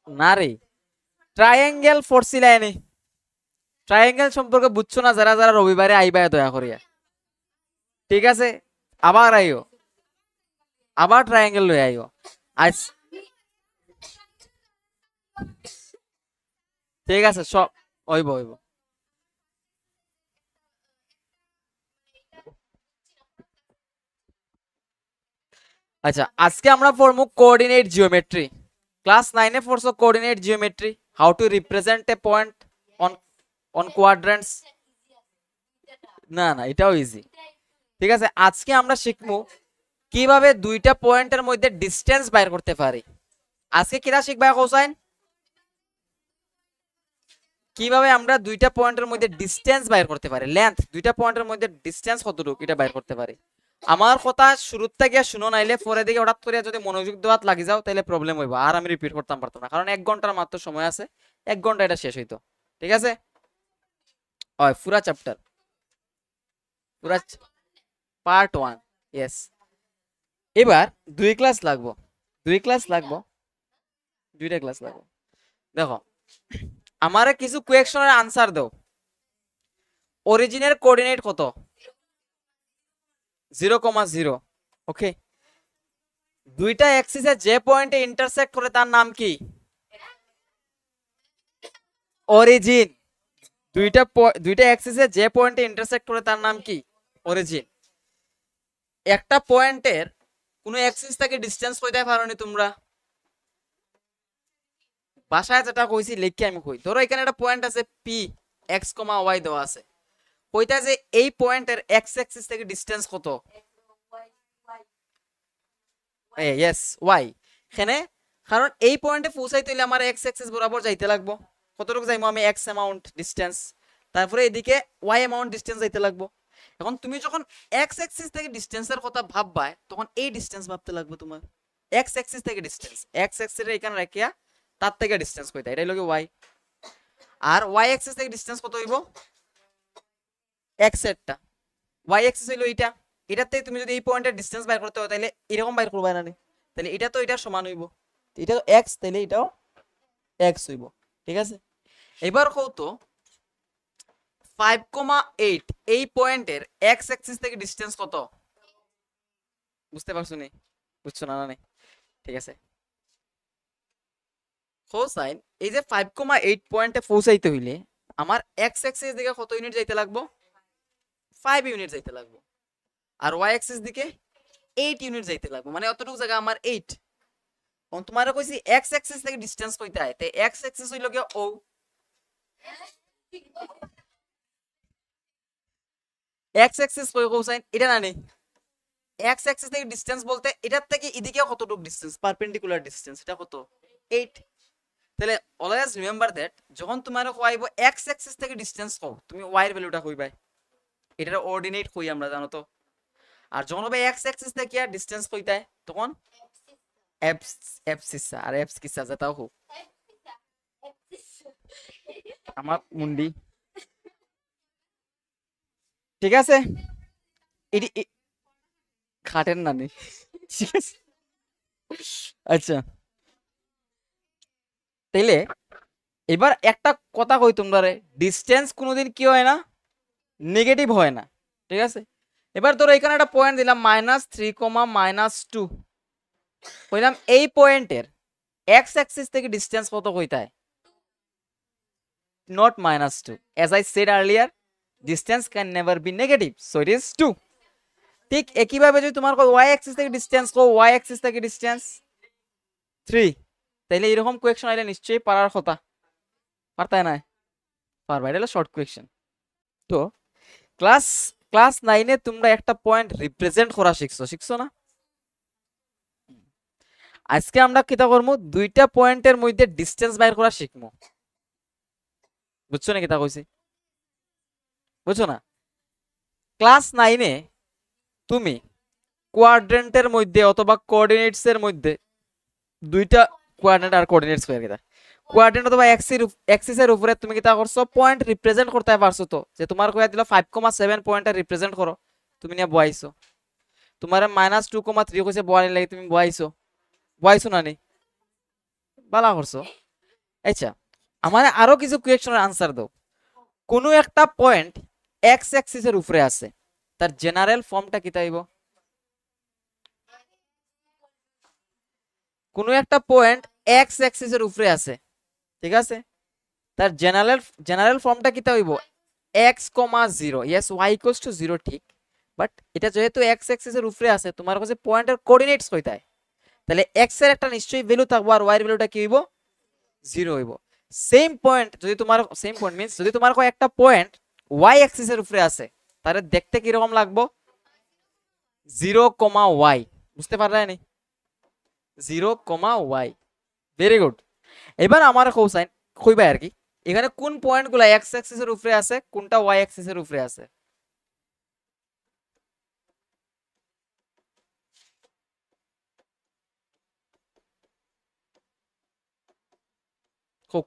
না রে, triangle ফোরসিলাইনি, triangle সম্পর্কে বুঝছো না যারা যারা রবিবারে আইবা দয়া করিয়া, ঠিক আছে? আবার আইও, আবার ট্রায়াঙ্গেল লই আইও। আজ ঠিক আছে, সব হইব হইব। আচ্ছা, আজকে আমরা পড়বো কোঅর্ডিনেট জিওমেট্রি। ক্লাস 9 এ পড়ছো coordinate geometry, how to represent a point on on quadrants. না না, এটাও ইজি। ঠিক আছে, আজকে আমরা শিখবো কিভাবে দুইটা পয়েন্টের মধ্যে ডিসটেন্স বাইর করতে পারি। আজকে কিরা শিখবা হোসাইন? কিভাবে আমরা দুইটা পয়েন্টের মধ্যে ডিসটেন্স বাইর করতে পারি, লেন্থ, দুইটা পয়েন্টের মধ্যে ডিসটেন্স কতটুকু এটা বাইর করতে পারি। আমার কথা শুরুর থেকে শুনো, নাইলে পরে দিকে হঠাৎ করে যদি মনোযোগ দেওয়াত লাগি যাও তাহলে প্রবলেম হইব, আর আমি রিপিট করতাম পারতাম না, কারণ 1 ঘন্টার মাত্র সময় আছে, 1 ঘন্টা এটা শেষ হইতো। ঠিক আছে, ওই পুরা চ্যাপ্টার, পুরা পার্ট 1। ইয়েস, এবার 2 ক্লাস লাগবো, 2 ক্লাস লাগবো, 2টা ক্লাস লাগবো। দেখো, আমারে কিছু কোয়েকশনের আনসার দাও। অরিজিনের কোঅর্ডিনেট কত? 0,0। ওকে, দুইটা অ্যাক্সিসে যে পয়েন্টে ইন্টারসেক্ট করে তার নাম কি? অরিজিন। দুইটা অ্যাক্সিসে যে পয়েন্টে ইন্টারসেক্ট করে তার নাম কি? অরিজিন। একটা পয়েন্টের কোন অ্যাক্সিস থেকে ডিসটেন্স কইতে পারোনি তোমরা? ভাষায় যেটা কইছি লিখে আমি কই, ধরো এখানে একটা পয়েন্ট আছে পি, এক্স কমা ওয়াই দেওয়া আছে, কইতা যে এই পয়েন্টের এক্স অ্যাক্সিস থেকে ডিসটেন্স কত? Yes, Y. এখানে কারণ এই পয়েন্টে পৌঁছাইতে হলে আমার এক্স অ্যাক্সিস বরাবর যাইতে লাগবো, কতটুকু যাইবো আমি? এক্স অ্যামাউন্ট ডিসটেন্স, তারপরে এদিকে ওয়াই অ্যামাউন্ট ডিসটেন্স যাইতে লাগবো। এখন তুমি যখন এক্স অ্যাক্সিস থেকে ডিসটেন্সের কথা ভাববা, তখন এই ডিসটেন্স ভাবতে লাগবে তোমার, এক্স অ্যাক্সিস থেকে ডিসটেন্স, এক্স অ্যাক্সিস এখানে রাখিয়া তার থেকে ডিসটেন্স কইতা, এটাই লগে ওয়াই। আর ওয়াই অ্যাক্সিস থেকে ডিসটেন্স কত হইব? এক্স এরটা, ওয়াই অ্যাক্সিস হইলো এটা, এটার থেকে তুমি যদি এই পয়েন্টের ডিসটেন্স বাইর করতে হয় তাহলে এরকম বাইর করবা না? তাহলে এটা তো এটার সমান হইব, এটা তো এক্স, তাহলে এটাও এক্স হইব। ঠিক আছে, এবার কত 5,8 এই পয়েন্টের এক্স অ্যাক্সিস থেকে ডিসটেন্স কত? বুঝতে পারছো নি? বুঝছো না? না ঠিক আছে, কোসাইন এই যে 5,8 পয়েন্টে পৌঁছাইতে হইলে আমার এক্স অ্যাক্সিস দিকে কত ইউনিট যাইতে লাগবো? 5 ইউনিট যাইতে লাগবো। আর ওয়াই অ্যাক্সিস দিকে 8 ইউনিট যাইতে লাগবো, মানে অতটুকু জায়গা আমার 8। তোমার কইছি এক্স অ্যাক্সিস থেকে ডিসটেন্স কইতে হয়, তে এক্স অ্যাক্সিস হইলো কি ও, এক্স অ্যাক্সিস কই কোসাইন এটা না নেই, এক্স অ্যাক্সিস থেকে ডিসটেন্স বলতে এটার থেকে এদিকে কতটুকু ডিসটেন্স, পারপেন্ডিকুলার ডিসটেন্স, এটা কত? 8। তাহলে অলওয়েজ রিমেম্বার দ্যাট যখন তোমার কইব এক্স অ্যাক্সিস থেকে ডিসটেন্স কও, তুমি ওয়াই এর ভ্যালুটা কইবাই, এটার অর্ডিনেট কই আমরা জানো তো। আর যখন হবে এক্স অ্যাক্সিস থেকে ডিসটেন্স কইতায় তখন এপস, এপসিস আর এপস কিসা যেটাও হোক, আমার মুন্ডি। ঠিক আছে, এটি খাটেন না নি, ঠিক আছে। আচ্ছা, তাইলে এবার একটা কথা কই তোমরা, ডিসটেন্স কোনোদিন কি হয় না, নেগেটিভ হয় না। ঠিক আছে, এবার ধরো এখানে একটা পয়েন্ট দিলাম -3, -2, কইলাম এই পয়েন্টের এক্স অ্যাক্সিস থেকে ডিসটেন্স কত কইতায়? not -2, as I said earlier, distance can never be negative, so it is 2। ঠিক একইভাবে যদি তোমার ওয়াই অ্যাক্সিস থেকে ডিসটেন্স কো, ওয়াই অ্যাক্সিস থেকে ডিসটেন্স 3, তাইলে এরকম কোয়েকশন আইলে নিশ্চয়ই পারার কথা, পারতায় না? পারবা, এটা হলো শর্ট কোয়েকশন। তো ক্লাস ক্লাস 9 এ তোমরা একটা পয়েন্ট রিপ্রেজেন্ট করা শিখছো, শিখছো না? আজকে আমরা কিতা করবো, দুইটা পয়েন্টের মধ্যে ডিসটেন্স বাইর করা শিখবো। বুঝছো না কিতা কইছি? বুঝছো না? ক্লাস 9 এ তুমি কোয়াড্রেন্টের মধ্যে অথবা কোঅর্ডিনেটস এর মধ্যে দুইটা কোয়াড্রেন্ট আর কোঅর্ডিনেটস কই কিতা, কোয়াড্রেন্ট অথবা অ্যাক্সিসের উপরে তুমি কিতা করছো, পয়েন্ট রিপ্রেজেন্ট করতে পারছো। তো যে তোমার কইয়া দিল 5,7 পয়েন্টটা রিপ্রেজেন্ট করো, তুমি নিয়ে বয়াইছো। তোমারে -2,3 কইছে বয়ানি লাগে, তুমি বয়াইছো, বয়াইছো না নি? বালা করছো। আচ্ছা আমার আরো কিছু কোয়েশ্চনের আনসার দাও। কোনো একটা পয়েন্ট এক্স অ্যাক্সিসের উপরে আছে, তার জেনারেল ফর্মটা কি তাইব? কোনো একটা পয়েন্ট এক্স অ্যাক্সিসের উপরে আছে, ঠিক আছে, তার জেনারেল ফর্মটা কি হইব? X comma zero, yes Y equals to zero, ঠিক। বাট এটা যেহেতু এক্স অ্যাক্সিসের উপরে আছে, তোমার কাছে পয়েন্টের কোঅর্ডিনেটস কয়টায়? তাহলে এক্স এর একটা নিশ্চয়ই ভ্যালু থাকবো, আর ওয়াই এর ভ্যালুটা কি হইব? জিরো হইব। সেম পয়েন্ট যদি তোমার, সেম পয়েন্ট মিন্স যদি তোমার একটা পয়েন্ট ওয়াই অ্যাক্সিসের উপরে আছে, তাহলে দেখতে কি রকম লাগবো? জিরো কমা ওয়াই, বুঝতে পারলে? Zero comma Y, very good. এবার আমার কোসাইন কইবা আর কি, এখানে কোন পয়েন্টগুলো এক্স অ্যাক্সিসের উপরে আছে, কোনটা ওয়াই অ্যাক্সিসের উপরে আছে?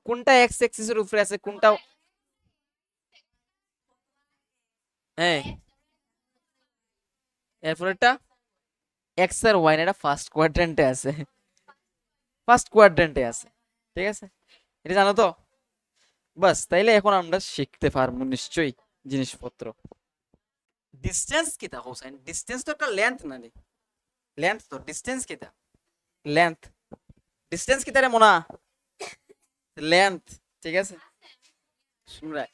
কোনটা এক্স অ্যাক্সিসের উপরে আছে, কোনটা? হ্যাঁ, এরপর এটা এক্স আর ওয়াই, এটা ফার্স্ট কোয়াড্রেন্টে আছে, ফার্স্ট কোয়াড্রেন্টে আছে, ঠিক আছে, এটা জানো তো? বাস, তাইলে এখন আমরা শিখতে পারবো নিশ্চয়ই জিনিসপত্র। ডিসটেন্স কিটা হোসেন? ডিসটেন্স তো একটা লেন্থ না নি? লেন্থ তো, ডিসটেন্স কিটা? লেন্থ। ডিসটেন্স কিটা রে মোনা? লেন্থ, ঠিক আছে। শুনরা,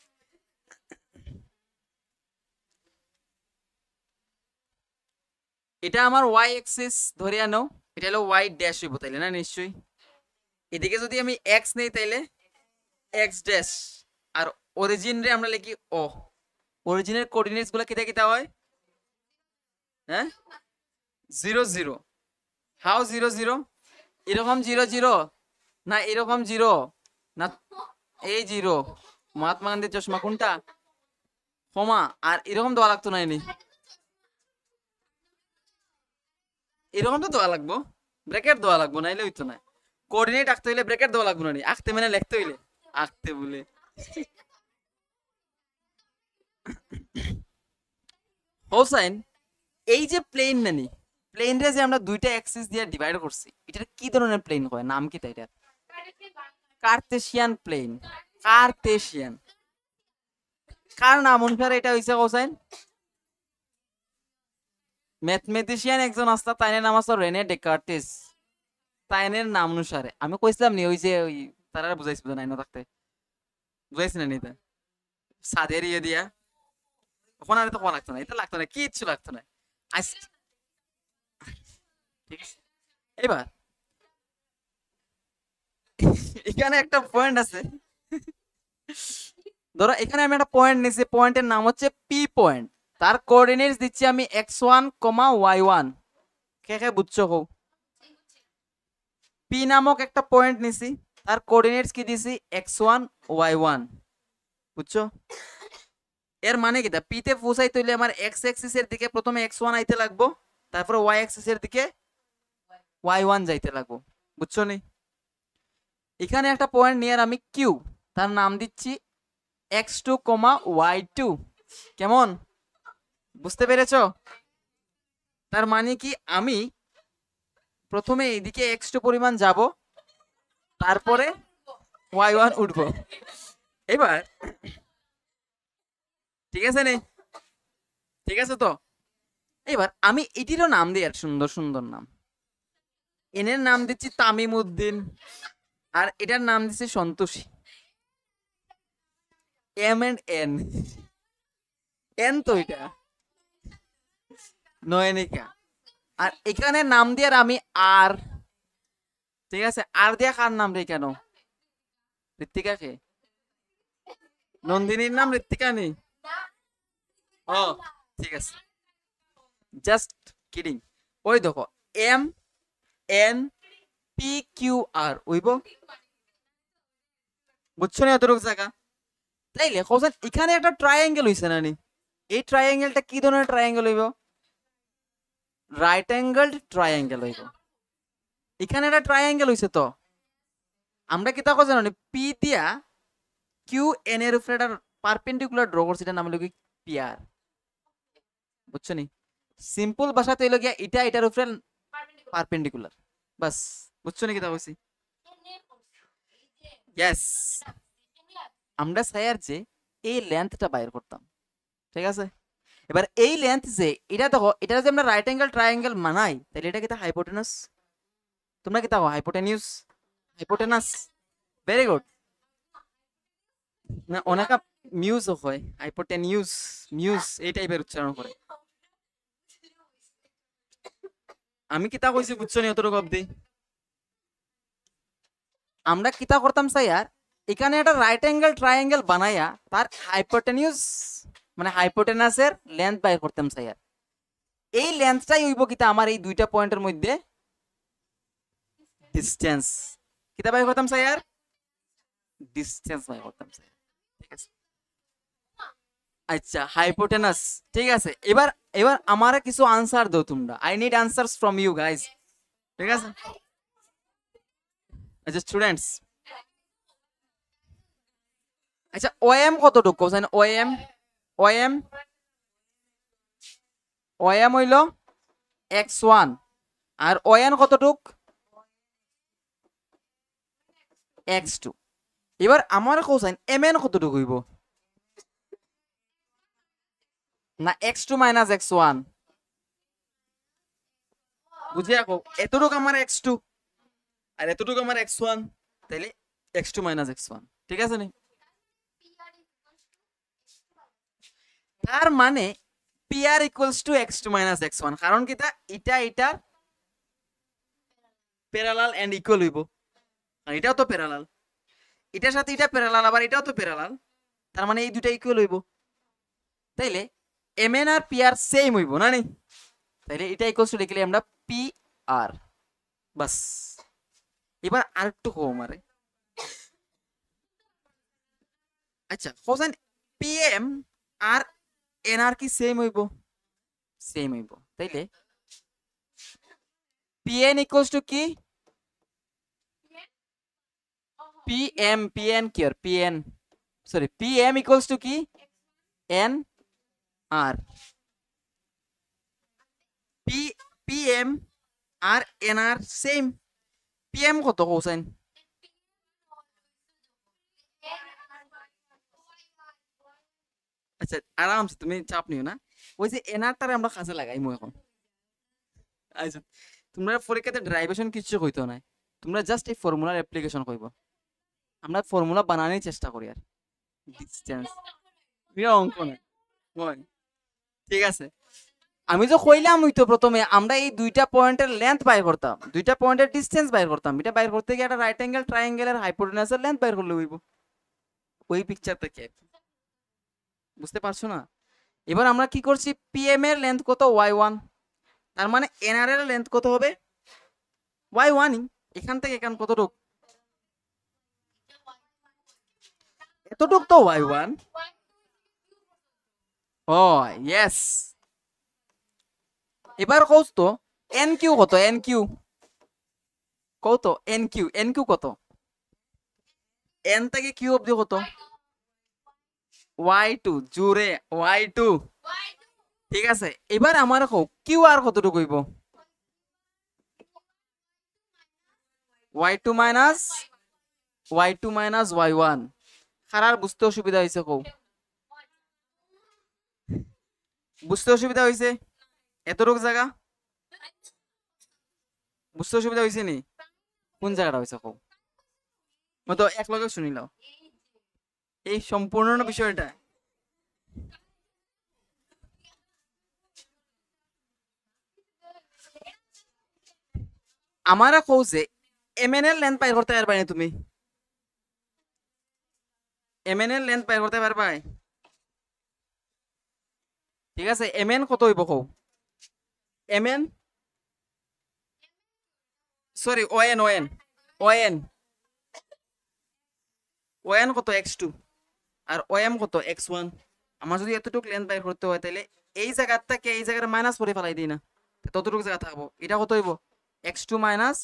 এটা আমার ওয়াই এক্সিস ধরে আনো, এটা হলো ওয়াই ড্যাশ হইব তাইলে না নিশ্চয়ই। এদিকে যদি আমি এক্স নেই তাইলে এক্স ড্যাশ, আর অরিজিন রে আমরা লিখি ও। অরিজিনের কোঅর্ডিনেটস গুলো কিটা কিটা হয়? হ্যাঁ, zero zero. How zero zero? এরকম জিরো জিরো, না এরকম জিরো, না এই জিরো, মহাত্মা গান্ধীর চশমা কোনটা? কমা, আর এরকম দেওয়া লাগতো না, এনি এরকম তো দেওয়া লাগবো, ব্র্যাকেট দেওয়া লাগবো, নাইলে হইতো না। কোঅর্ডিনেট আঁকতে হইলে ব্র্যাকেট দেওয়া লাগবো না, আঁকতে মানে লিখতে হইলে, আঁকতে বলে হোসাইন। এই যে প্লেন নানি, প্লেন রে যে আমরা দুইটা অ্যাক্সিস দিয়ে ডিভাইড করছি, এটা কি ধরনের প্লেন হয়, নাম কি তাই? Cartesian plane. কার্তেশিয়ান, কার নাম অনুসারে এটা হইছে হোসাইন? ম্যাথমেটিশিয়ান একজন আসতা, তাইনের নাম আছে রেনে ডেকার্টিস, তাইনের নাম অনুসারে। আমি কইছিলাম নি ওই যে ওই তারা বুঝাইছিল নাইনো থাকতে, বুঝাইছি না নিতে সাদের ইয়ে দিয়া, ওখানে আর তো কোয়া লাগতো না, এটা লাগতো না, কিচ্ছু লাগতো না। ঠিক আছে, এবার এখানে একটা পয়েন্ট আছে, ধরো এখানে আমি একটা পয়েন্ট নিছি, পয়েন্টের নাম হচ্ছে পি পয়েন্ট, তার কোঅর্ডিনেটস দিচ্ছি আমি x1, y1। কে কে বুঝছো? হোক, পি নামক একটা পয়েন্ট নিছি, তার কোঅর্ডিনেটস কি দিছি? x1, y1, বুঝছো? এর মানে কি, পি তে পৌঁছাইতে হইলে আমার এক্স অ্যাক্সিস এর দিকে প্রথমে x1 আইতে লাগবো, তারপরে ওয়াই অ্যাক্সিস এর দিকে y1 যাইতে লাগবো, বুঝছো নি? এখানে একটা পয়েন্ট নিয়ে আমি কিউ, তার নাম দিচ্ছি x2, y2। কেমন, বুঝতে পেরেছো? তার মানে কি, আমি প্রথমে এইদিকে x2 পরিমাণ যাব, তারপরে y1 উঠবো। এবার ঠিক আছে নে, ঠিক আছে তো? এবার আমি এটিরও নাম দিই, আর সুন্দর সুন্দর নাম। এনের নাম দিচ্ছি তামিম উদ্দিন, আর এটার নাম দিচ্ছি Santoshi. M and N, N তো এটা নয়নিকা, আর এখানে নাম দিয়ে আমি আর, ঠিক আছে, আর দিয়া কার নাম রে কেন? ঋত্বিকা কে? নন্দিনীর নাম ঋত্বিকা নেই? ও ঠিক আছে, জাস্ট কিডিং। ওই দেখো, M N P Q R, ওইব, বুঝছো না এতটুকু জায়গা? তাইলে হোসেন এখানে একটা ট্রায়াঙ্গেল হইছে না নি? এই ট্রায়াঙ্গেলটা কি ধরনের ট্রায়াঙ্গেল হইব? রাইট অ্যাঙ্গেলড ট্রায়াঙ্গেল হইব। এখানে একটা ট্রায়াঙ্গেল হইছে তো, আমরা কি তা জানো পি দিয়া কিউ এন এর উপরে একটা পারপেন্ডিকুলার ড্র করছি, এটার নাম হলো কি পিআর, বুঝছো নি? সিম্পল ভাষাতে হইলো গিয়া এটা এটার উপরে পারপেন্ডিকুলার, বাস, বুঝছো নি কি তা কইছি? ইয়েস, আমরা স্যার যে এই লেন্থটা বাইর করতাম, ঠিক আছে? এবার এই লেন্থ যে এটা দেখো, এটা যে আমরা রাইট অ্যাঙ্গেল ট্রায়াঙ্গেল মানাই, তাহলে এটা কিতা হাইপোটেনাস, তোমরা কি তাও হাইপোটেনিউস, হাইপোটেনাস, ভেরি গুড। না অনেকা মিউজ হয়, হাইপোটেনিউস, মিউজ এই টাইপের উচ্চারণ করে। আমি কিতা কইছি বুঝছো নি অতটুকু অব্দি? আমরা কিতা করতাম স্যার, এখানে একটা রাইট অ্যাঙ্গেল ট্রায়াঙ্গেল বানাইয়া তার হাইপোটেনিউস মানে হাইপোটেনাসের লেন্থ বাইর করতাম স্যার। এই লেন্থটাই হইব কিতা আমার এই দুইটা পয়েন্টের মধ্যে ডিসটেন্স, কিতা বাইর করতাম স্যার, ডিসটেন্স বাইর করতাম স্যার, ঠিক আছে? আচ্ছা হাইপোটেনাস, ঠিক আছে। এবার এবার আমারে কিছু আনসার দাও তোমরা, I need answers from you guys, ঠিক আছে? আচ্ছা স্টুডেন্টস, আচ্ছা ওএম কতটুকু কোসাইন, ওএম, ওএম, ওএম হইল x1 আর ওএন কতটুক, x2। এবার আমার কোসাইন mn কতটুকু হইব, না x2 মাইনাস x1, বুঝে রাখো এতটুকু আমার x2 আর এতটুকু আমার x1, তাইলে x2 মাইনাস x1, ঠিক আছে নি? তার মানে PR equals to x2 minus x1, কারণ কি তা এটা এটার প্যারালাল এন্ড ইকুয়াল হইব, আর এটাও তো প্যারালাল, এটার সাথে এটা প্যারালাল, আবার এটাও তো প্যারালাল, তার মানে এই দুইটা ইকুয়াল হইব, তাইলে mn আর PR সেম হইব না নি? তাইলে এটা ইকুয়ালস টু লিখলে আমরা PR, বাস। এবার আরেকটু কম আরে, আচ্ছা কোসাইন PM আর NR কি সেম হইব, সেম হইব, তাইলে PN ইকুয়ালস টু কি, PN কি আর PN, sorry PM equals to কি NR, PM আর NR সেম, PM কত কোসাইন, আচ্ছা আরামসে তুমি চাপ নিও না, ওই যে এনআরটারে আমরা কাজে লাগাইমু এখন। আচ্ছা তোমরা পরীক্ষাতে ডেরিভেশন কিছু কইতো না, তোমরা জাস্ট এই ফর্মুলার অ্যাপ্লিকেশন কইবো, আমরা ফর্মুলা বানানোর চেষ্টা করি আর ডিসটেন্স অঙ্ক না হয়, ঠিক আছে? আমি তো কইলাম ওই তো প্রথমে আমরা এই দুইটা পয়েন্টের লেন্থ বাইর করতাম, দুইটা পয়েন্টের ডিসটেন্স বাইর করতাম, এটা বাইর করতে গিয়ে একটা রাইট অ্যাঙ্গেল ট্রায়াঙ্গেলের হাইপোটেনাসের লেন্থ বাইর করলে হইব, ওই পিকচারটা কি বুঝতে পারছো না? এবার আমরা কি করছি, পিএম এর লেন্থ কত y1, তার মানে এনআর এর লেন্থ কত হবে y1, এখান থেকে এখান কতটুক, এতটুক তো y1, ও ইয়েস। এবার কও তো এন কিউ কত, এন কিউ কও তো, এন কিউ, এন কিউ কত, এন থেকে কিউ অবধি কত, y2 জুড়ে y2, ঠিক আছে? এবার আমার কও কিউ আর কতটুকু হইব, y2 minus y2 minus y1, খারার বুঝতে অসুবিধা হয়েছে কও, বুঝতে অসুবিধা হয়েছে এতটুক জায়গা, বুঝতে অসুবিধা হয়েছে নি, কোন জায়গাটা হয়েছে কও, তো এক লগে শুনিলাও এই সম্পূর্ণ বিষয়টা, আমারা কও যে এমএন এর লেন্থ বাইর করতে পারবা না তুমি, এমএন এর লেন্থ বাইর করতে পারবা, ঠিক আছে? এমএন কত হইব কও, এমএন সরি ওএন, ওএন ওএন ওএন কত x2 আর ওএম কত x1, আমার যদি এতটুকু লেন্থ বাইর করতে হয় তাহলে এই জায়গার থেকে এই জায়গার মাইনাস করে ফেলাই দিই না, ততটুকু জায়গা থাকবো, এটা কত হইব x2 মাইনাস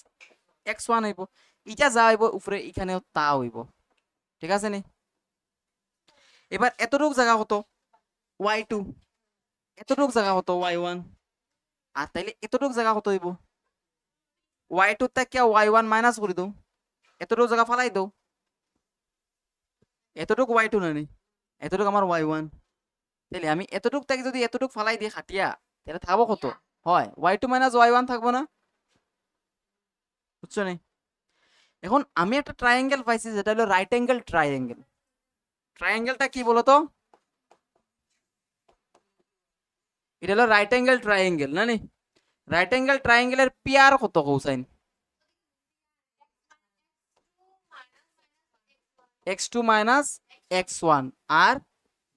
x1 হইব, এটা যা হইব উপরে এখানেও তা হইব, ঠিক আছে নি? এবার এতটুকু জায়গা কত y2, এতটুকু জায়গা কত y1, আর তাইলে এতটুকু জায়গা কত হইব y2 থেকে y1 মাইনাস করে দাও, এতটুকু জায়গা ফালাই দাও, এতটুক y2 না নি, এতটুক আমার y1, তাহলে আমি এতটুক থেকে যদি এতটুক ফালাই দিই খাটিয়া, তাহলে থাকবো কত? হয় y2 মাইনাস y1 থাকবো না? বুঝছো নি? এখন আমি একটা ট্রায়াঙ্গেল পাইছি যেটা হলো রাইট অ্যাঙ্গেল ট্রায়াঙ্গেল। ট্রায়াঙ্গেলটা কি বলতো? এটা হলো রাইট অ্যাঙ্গেল ট্রায়াঙ্গেল না নি? রাইট অ্যাঙ্গেল ট্রায়াঙ্গেলের পিআর কত কোসাইন? x2 মাইনাস x1 আর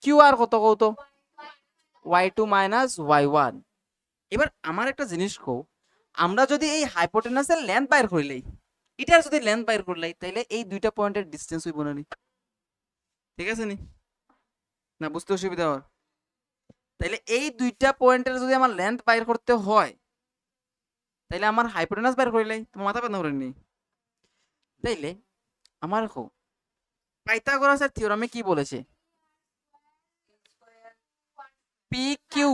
কিউআর কত কত? y2 minus y1। এবার আমার একটা জিনিস কও, আমরা যদি এই হাইপোটেনাসের লেন্থ বাইর করিলাই, এটার যদি লেন্থ বাইর করলাই, তাইলে এই দুইটা পয়েন্টের ডিসটেন্স হইব না নি? ঠিক আছে নি? না বুঝতে অসুবিধা হয়? তাইলে এই দুইটা পয়েন্টের যদি আমার লেন্থ বাইর করতে হয়, তাইলে আমার হাইপোটেনাস বাইর করিলাই, তোমার মাথা ব্যথা করেনি? তাইলে আমার কো পাইথাগোরাসের থিওরামে কি বলেছে? P Q,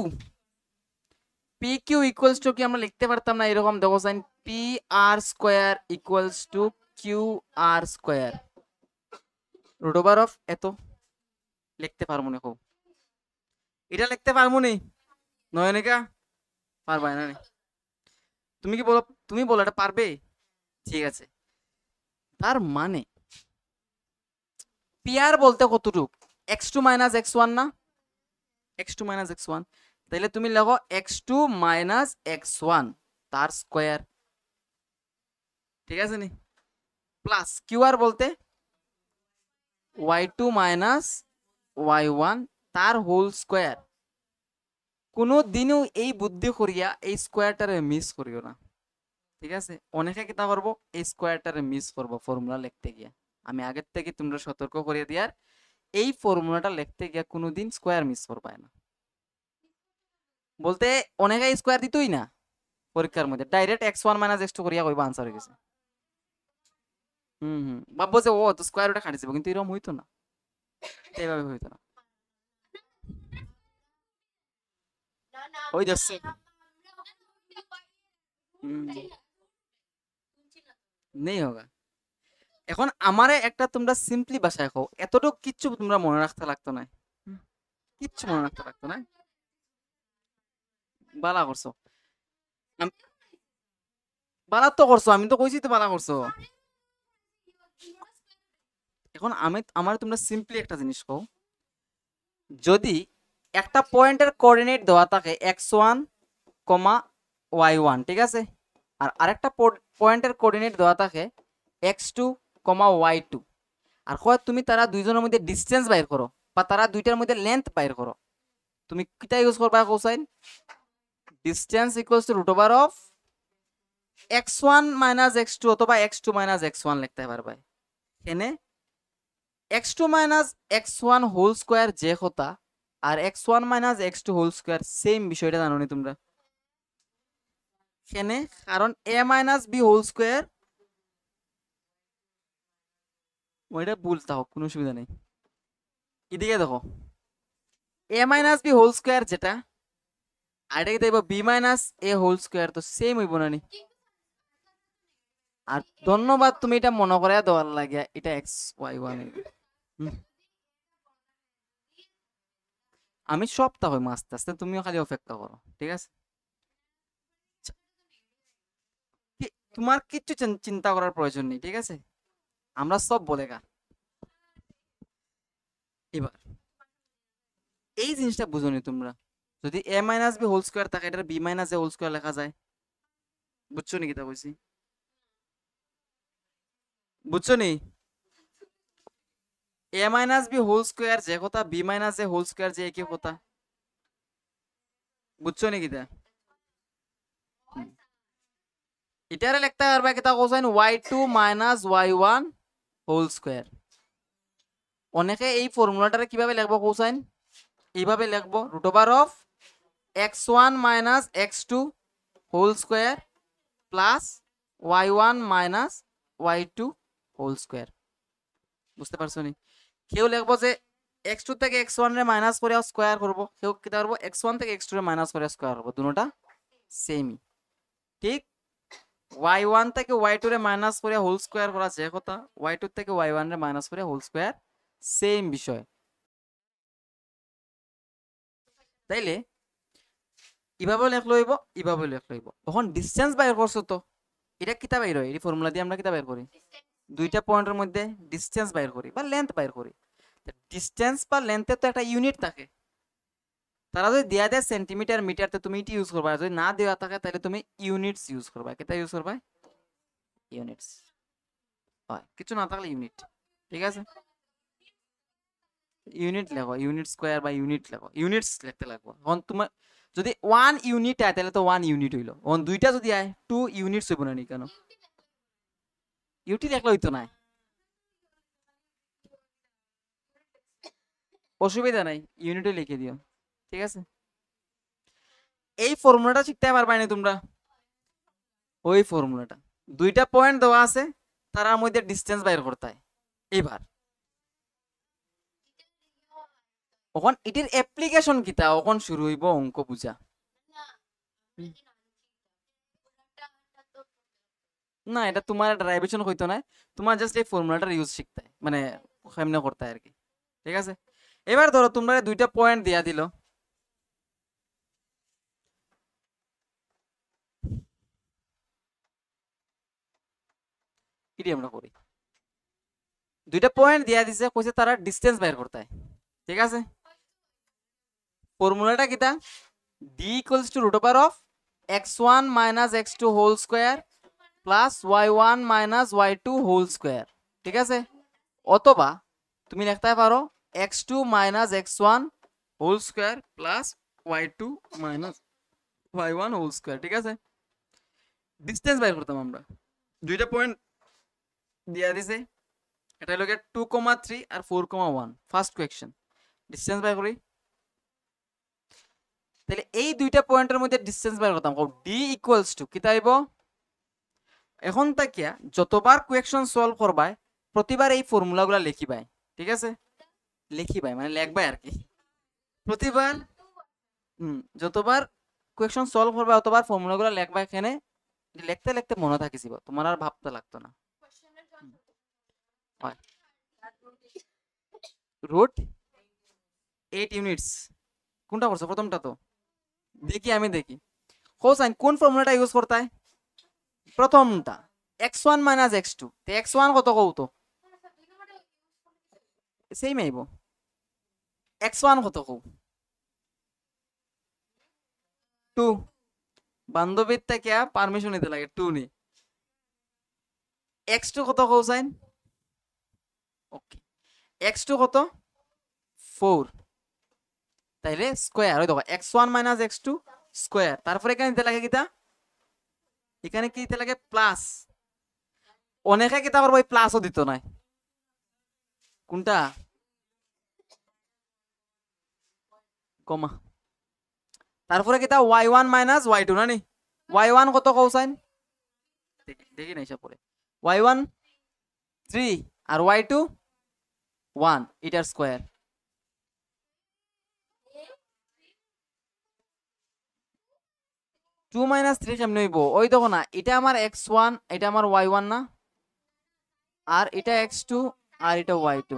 P Q equals to কি আমরা লিখতে পারতাম না এরকম? দেখো sine P R square equals to Q R square root over of এত। লিখতে পারবো না? এটা লিখতে পারবো নি? নয় নাকা পারবা না? তুমি কি বলো? তুমি বলো এটা পারবে? ঠিক আছে, তার মানে পি আর বলতে কতটুক? x2 মাইনাস x1 না? x2 মাইনাস x1, তাহলে তুমি লেখো x2 মাইনাস x1 তার স্কোয়ার। ঠিক আছে নি? প্লাস কিউআর বলতে y2 মাইনাস y1 তার হোল স্কোয়ার। কোনো দিনও এই বুদ্ধি করিয়া এই স্কোয়ারটারে মিস করিও না। ঠিক আছে? অনেকে কিতা করবো, এই স্কোয়ারটারে মিস করবো ফর্মুলা লিখতে গিয়া। আমি আগের থেকে তোমরা সতর্ক করিয়ে দিয়ার, এই ফর্মুলাটা লিখতে গিয়া কোনোদিন স্কোয়ার মিস করবাই না। বলতে অনেকে স্কোয়ার দিতই না পরীক্ষার মধ্যে, ডাইরেক্ট x1 মাইনাস x2 করিয়া কইবা আনসার হয়ে গেছে। ভাববো যে ও তো স্কোয়ার রুটে খাটিছে, কিন্তু এরকম হইতো না, এইভাবে হইতো না। ওই দেখছে নেই হোগা। এখন আমারে একটা তোমরা সিম্পলি ভাষায় কও, এতটুকু কিচ্ছু তোমরা মনে রাখতে লাগতো না, কিচ্ছু মনে রাখতে লাগতো না। বালা করছো, বালা তো করছো, আমি তো কইছি তো বালা করছো। এখন আমার তোমরা সিম্পলি একটা জিনিস কও, যদি একটা পয়েন্টের কোঅর্ডিনেট দেওয়া থাকে x1, y1, ঠিক আছে, আর আরেকটা পয়েন্টের কোঅর্ডিনেট দেওয়া থাকে x2, y2, আর কয় তুমি তারা দুইজনের মধ্যে ডিসটেন্স বাইর করো বা তারা দুইটার মধ্যে লেন্থ বাইর করো, তুমি কিটা ইউজ করবা cosine? Distance equals to root over of x1 minus x2 অথবা x2 মাইনাস x1 লিখতে পারবে। এখানে x2 minus x1 whole square যে কথা আর x1 minus x2 whole square same বিষয়টা জানো নি তোমরা? এখানে কারণ a minus b whole square, ওইটা ভুলতে হোক কোনো অসুবিধা নেই। এদিকে দেখো a minus b whole square যেটা, আর এটাকে দেখবো b minus a whole square, তো সেম হইব না নি? আর ধন্যবাদ তুমি এটা মনে করে দেওয়ার লাগিয়া, এটা x y1 আমি সপ্তাহ হইম আস্তে আস্তে, তুমিও খালি অপেক্ষা করো, ঠিক আছে? তোমার কিচ্ছু চিন্তা করার প্রয়োজন নেই, ঠিক আছে? আমরা সব বলে গা। এবার এই জিনিসটা বুঝোনি তোমরা, যদি a minus b whole square থাকে, এটা b minus a whole square লেখা যায়। বুঝছো নি কিতা কইছি? বুঝছো নি? a minus b whole square যে কথা, b minus a whole square যে একই কথা। বুঝছো নি কিতা? এটারে লিখতে পারবা কিতা cosine y2 minus y1 whole square. অনেকে এই ফর্মুলাটারে কিভাবে লিখবো কোসাইন? এইভাবে লিখবো, root over of x1 minus x2 whole square plus y1 minus y2 whole square. বুঝতে পারছো নি? কেউ লিখবো যে x2 থেকে x1 রে মাইনাস করে স্কোয়ার করবো, কেউ কি করবো x1 থেকে x2 রে মাইনাস করে স্কোয়ার করবো, দুটোটা সেমই। ঠিক y1 থেকে y2 রে মাইনাস করে হোল স্কোয়ার করা যে কথা, y2 থেকে y1 রে মাইনাস করে হোল স্কোয়ার সেম বিষয়। তাইলে এভাবে লেখ লইব, এভাবে লেখ লইব। এখন ডিসটেন্স বাইর করছো তো, এটা কিতা বাইর হয়? এই ফর্মুলা দিয়ে আমরা কিতা বাইর করি? দুইটা পয়েন্টের মধ্যে ডিসটেন্স বাইর করি বা লেন্থ বাইর করি। ডিসটেন্স বা লেন্থে তো একটা ইউনিট থাকে। তারা যদি দেয়া দেয় সেন্টিমিটার মিটার, তো তুমি এটি ইউজ করবা। যদি না দেওয়া থাকে তাহলে তুমি ইউনিটস ইউজ করবা। কেটা ইউজ করবা? ইউনিটস। হয় কিছু না থাকলে ইউনিট, ঠিক আছে? ইউনিট লেখো, ইউনিট স্কোয়ার বা ইউনিট লেখো, ইউনিটস লিখতে লাগবো। এখন তোমার যদি 1 ইউনিট আয় তাহলে তো 1 ইউনিট হইলো। এখন দুইটা যদি আয় 2 ইউনিটস হইব না নি? কেন ইউটি লেখলে হইতো না? অসুবিধা নাই, ইউনিটও লিখে দিও, ঠিক আছে? এই ফর্মুলাটা শিখতে পারবা না তোমরা? ওই ফর্মুলাটা দুইটা পয়েন্ট দেওয়া আছে, তার মধ্যে ডিসটেন্স বাইর করতে হয়। এবার এখন এটির অ্যাপ্লিকেশন কিতা? এখন শুরু হইব অঙ্ক বুঝা। না, এটা তোমার ডেরিভেশন হইতো না, তোমার জাস্ট এই ফর্মুলাটার ইউজ শিখতে হয়, মানে কেমনে করতে হয় আর কি, ঠিক আছে? এবার ধরো তোমরা দুইটা পয়েন্ট দিয়া দিল, এটি আমরা করি। দুইটা পয়েন্ট দিয়া দিছে, কইছে তারা ডিসটেন্স বাইর করতে হয়, ঠিক আছে? ফর্মুলাটা কিতা? d equals to root over of x1 minus x2 whole square plus y1 minus y2 whole square, ঠিক আছে? অথবা তুমি লিখতে পারো x2 minus x1 whole square plus y2 minus y1 whole square, ঠিক আছে? ডিসটেন্স বাইর করতাম আমরা, দুইটা পয়েন্ট দিয়া দিছে, এটা হলো 2,3 আর 4,1। ফার্স্ট কোয়েকশন ডিসটেন্স বাইর করি। তাহলে এই দুইটা পয়েন্টের মধ্যে ডিসটেন্স বাইর করতাম, d ইকুয়ালস টু কি তাইব? এখন তাকিয়া যতবার কোয়েকশন সলভ করবাই প্রতিবার এই ফর্মুলাগুলা লিখিবাই, ঠিক আছে? লিখিবাই মানে লিখবাই আর কি প্রতিবার। যতবার কোয়েকশন সলভ করবা অতবার ফর্মুলাগুলা লিখবা। এখানে লিখতে লিখতে মনে থাকি যাব, তোমার আর ভাবতে লাগতো না। রুট 8 ইউনিটস কোনটা করছো? প্রথমটা তো দেখি, আমি দেখি কোসাইন কোন ফর্মুলাটা ইউজ করতে হয়? প্রথমটা x1 মাইনাস x2, তো x1 কত কও তো? সেম আইব। x1 কত কও? 2। বান্ধবীর থেকে পারমিশন নিতে লাগে, 2 নি। x2 কত কোসাইন? ওকে, x2 কত? 4। তাইলে স্কয়ার ওই দেখো x1 মাইনাস x2 স্কয়ার। তারপরে এখানে দিতে লাগে কিটা? এখানে কি দিতে লাগে? প্লাস। অনেকে কিতা করবো, প্লাসও দিত নাই। কোনটা? কমা। তারপরে কিতা? y1 মাইনাস y2 না নি? y1 কত কোসাইন? দেখি না হিসাব করে। y1 3 আর y2 1, এটার স্কয়ার। টু মাইনাস 3 কেমনে হইব? ওই দেখো না, এটা আমার x1, এটা আমার y1 না, আর এটা x2 আর এটা y2।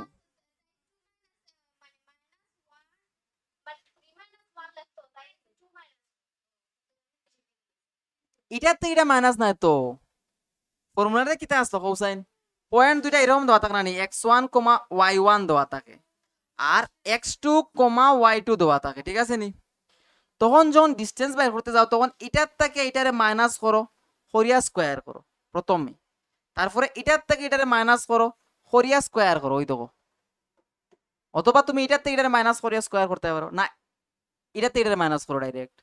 এটার তো এটা মাইনাস নাই তো, ফর্মুলাটা কিতা আসলো কোসাইন? পয়েন্ট দুইটা এরকম দেওয়া থাকে না নি, x1, y1 দেওয়া থাকে আর x2, y2 দেওয়া থাকে, ঠিক আছে নি? তখন যখন ডিসটেন্স বাইর করতে যাও তখন এটার থেকে এটারে মাইনাস করো, হরিয়া স্কয়ার করো প্রথমে। তারপরে এটার থেকে এটারে মাইনাস করো, হরিয়া স্কয়ার করো, ওই দেখো। অথবা তুমি এটার থেকে এটারে মাইনাস করিয়া স্কয়ার করতে পারো না, এটার থেকে এটারে মাইনাস করো ডাইরেক্ট।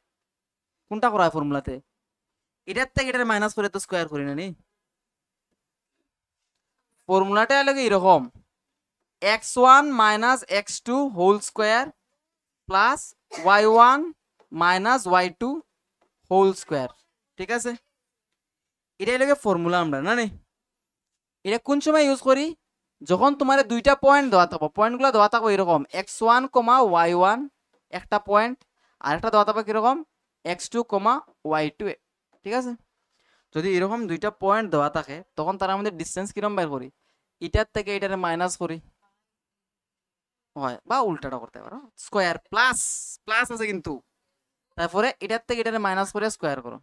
কোনটা করা হয় ফর্মুলাতে? এটার থেকে এটারে মাইনাস করে তো স্কয়ার করি না নি? ফর্মুলাটা হলো এরকম, x1 minus x2 whole square plus y1 minus y2 whole square, ঠিক আছে? এটাই লাগে ফর্মুলা আমরা না নি? এটা কোন সময় ইউজ করি? যখন তোমার দুইটা পয়েন্ট দেওয়া থাকবো, পয়েন্টগুলো দেওয়া থাকবো এরকম x1, y1 একটা পয়েন্ট, আর একটা দেওয়া থাকবে কিরকম x2, y2, ঠিক আছে? যদি এরকম দুইটা পয়েন্ট দেওয়া থাকে তখন তার মধ্যে ডিসটেন্স কিরকম বের করি? এটার থেকে এটারে মাইনাস করি, হয় বা উল্টাটা করতে পারো, স্কোয়ার প্লাস প্লাস আছে কিন্তু, তারপরে এটার থেকে এটারে মাইনাস করে স্কোয়ার করো।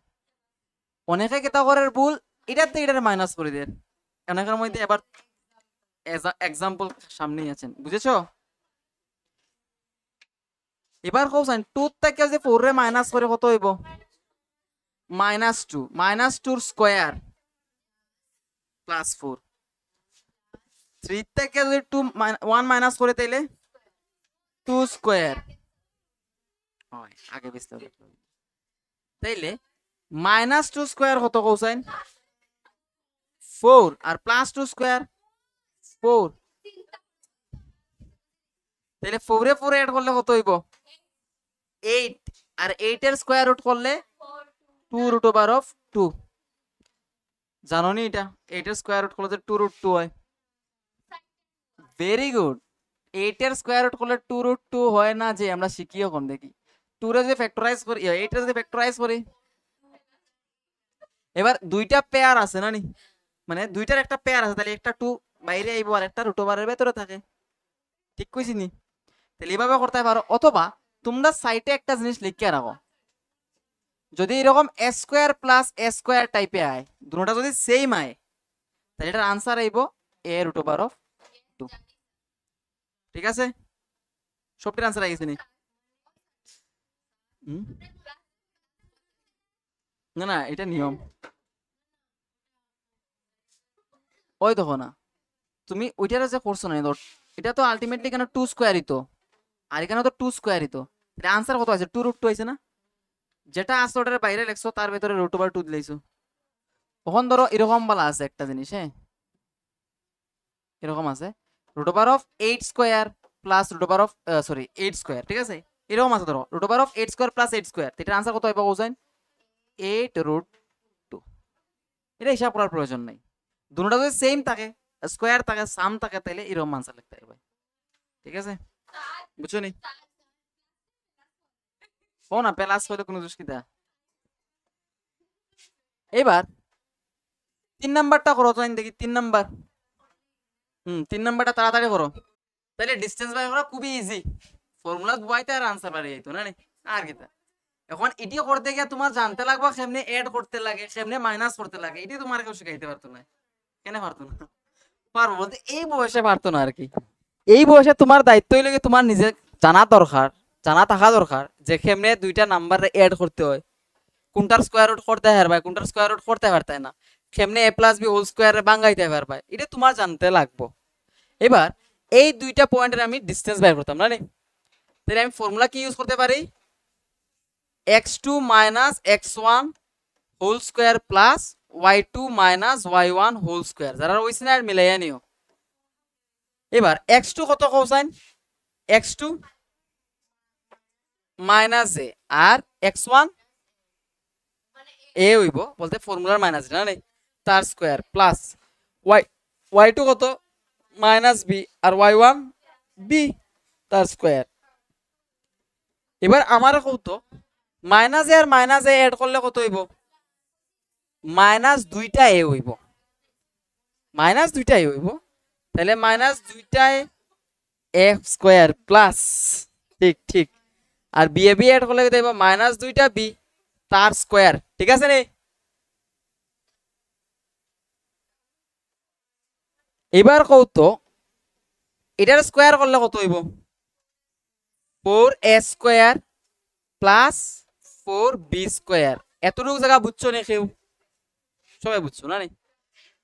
অনেকে কেতা করার ভুল, এটার থেকে এটারে মাইনাস করে দেন। অনেকের মধ্যে এবার এক্সাম্পল সামনেই আছেন, বুঝেছো? এবার কোসাইন 2 থেকে যে 4 রে মাইনাস করে কত হইব? -2, -2 স্কয়ার প্লাস 4। 3 থেকে যদি 1 মাইনাস করে তাইলে 2 স্কয়ার হয়, আগে বুঝতে হবে। তাইলে -2 স্কয়ার কত কোসাইন? 4 আর +2 স্কয়ার 4। তাহলে 4 এ 4 এড করলে কত হইব? 8, আর 8 এর স্কয়ার রুট করলে 2√2। জানো নি এটা? 8 এর স্কয়ার রুট করলে 2√2 হয়। Very good. 8 এর স্কয়ার রুট করলে 2√2 হয় না, যে আমরা শিখিও কোন দেখি 2 রে যে ফ্যাক্টরাইজ করি, 8 রে যে ফ্যাক্টরাইজ করি। এবার দুইটা পেয়ার আছে না নি, মানে দুইটার একটা পেয়ার আছে, তাহলে একটা 2 বাইরে আইবো আর একটা রুট ওভারের ভিতরে থাকে, ঠিক কইছি নি? তাহলে এইভাবে করতে পারো, অথবা তোমরা সাইটে একটা জিনিস লিখে রাখো, যদি এরকম a square plus a square টাইপে আয়, দুটোটা যদি সেম আয়, তাহলে এটার আনসার আইবো a√2। ঠিক আছে? সবটির আনসার আইছে নি? না না, এটা নিয়ম। ওই দেখো না, তুমি ওইটারে যে করছো না, ধর এটা তো আলটিমেটলি কেন 2 স্কয়ারই তো, আর এখানে তো 2 স্কয়ারই তো, এটা আনসার কত আছে? 2√2 আছে না? যেটা আছে ওটার বাইরে লেখছো, তার ভিতরে √2 দিলাইছো। তখন ধরো এরকম বলা আছে একটা জিনিস, হ্যাঁ এরকম আছে √8 স্কয়ার প্লাস সরি 8 স্কয়ার, ঠিক আছে? এরকম আছে ধরো √8 স্কয়ার প্লাস 8 স্কয়ার, এটার আনসার কত হবে কোসাইন? 8√2। এটা হিসাব করার প্রয়োজন নাই, দুটোটা যদি সেম থাকে, স্কয়ার থাকে, সাম থাকে, তাহলে এরকম আনসার লিখতে হবে। ঠিক আছে? বুঝছো নি? ও না, প্লাস হইলে কোনো দোষ কি দা। এবার 3 নাম্বারটা করো তো, দেখি 3 নাম্বার। 3 নাম্বারটা তাড়াতাড়ি করো। তাহলে ডিসটেন্স বাই করা খুবই ইজি, ফর্মুলা বুঝাইতে আর আনসার বাড়ি যাইতো না নি, আর কি তা। এখন এটি করতে গিয়ে তোমার জানতে লাগবে কেমনে এড করতে লাগে, কেমনে মাইনাস করতে লাগে, এটি তোমার কেউ শিখাইতে পারতো না। কেন পারতো না? পারবো বলতে এই বয়সে পারতো না আর কি। এই বয়সে তোমার দায়িত্ব হইলে তোমার নিজে জানা দরকার, জানা থাকা দরকার যে কেমনে দুইটা নাম্বার এড করতে হয়, কোনটার স্কয়ার রুট করতে পারবে, কোনটার স্কয়ার রুট করতে পারতে না, কেমনে a + b হোল স্কয়ারে বাঙ্গাইতে পারবে, এটা তোমার জানতে লাগবে। এবার এই দুইটা পয়েন্টের আমি ডিসটেন্স বের করতাম না নি, তাহলে আমি ফর্মুলা কি ইউজ করতে পারি? x2 - x1 whole square plus y2 - y1 whole square, যারা হইছে না মিলাইয়া নিও। এবার x2 কত cosine? x2 - a R x1 a হইব, বলতে ফর্মুলার মাইনাস না নি, তার স্কয়ার প্লাস y2 কত? -b আর y1 b তার স্কয়ার। এবার আমার কত মাইনাস এ আর মাইনাস এ এড করলে কত হইব? -2টা a হইব, -2টা a হইব, তাহলে -2টায় a স্কয়ার প্লাস, ঠিক ঠিক, আর b এ b এড করলে কত হইব? -2টা b তার স্কয়ার। ঠিক আছে রে? এবার কত এটার স্কয়ার করলে কত হইব? 4a square plus 4b square. এতটুকু জায়গা বুঝছো না কেউ? সবাই বুঝছো না নি?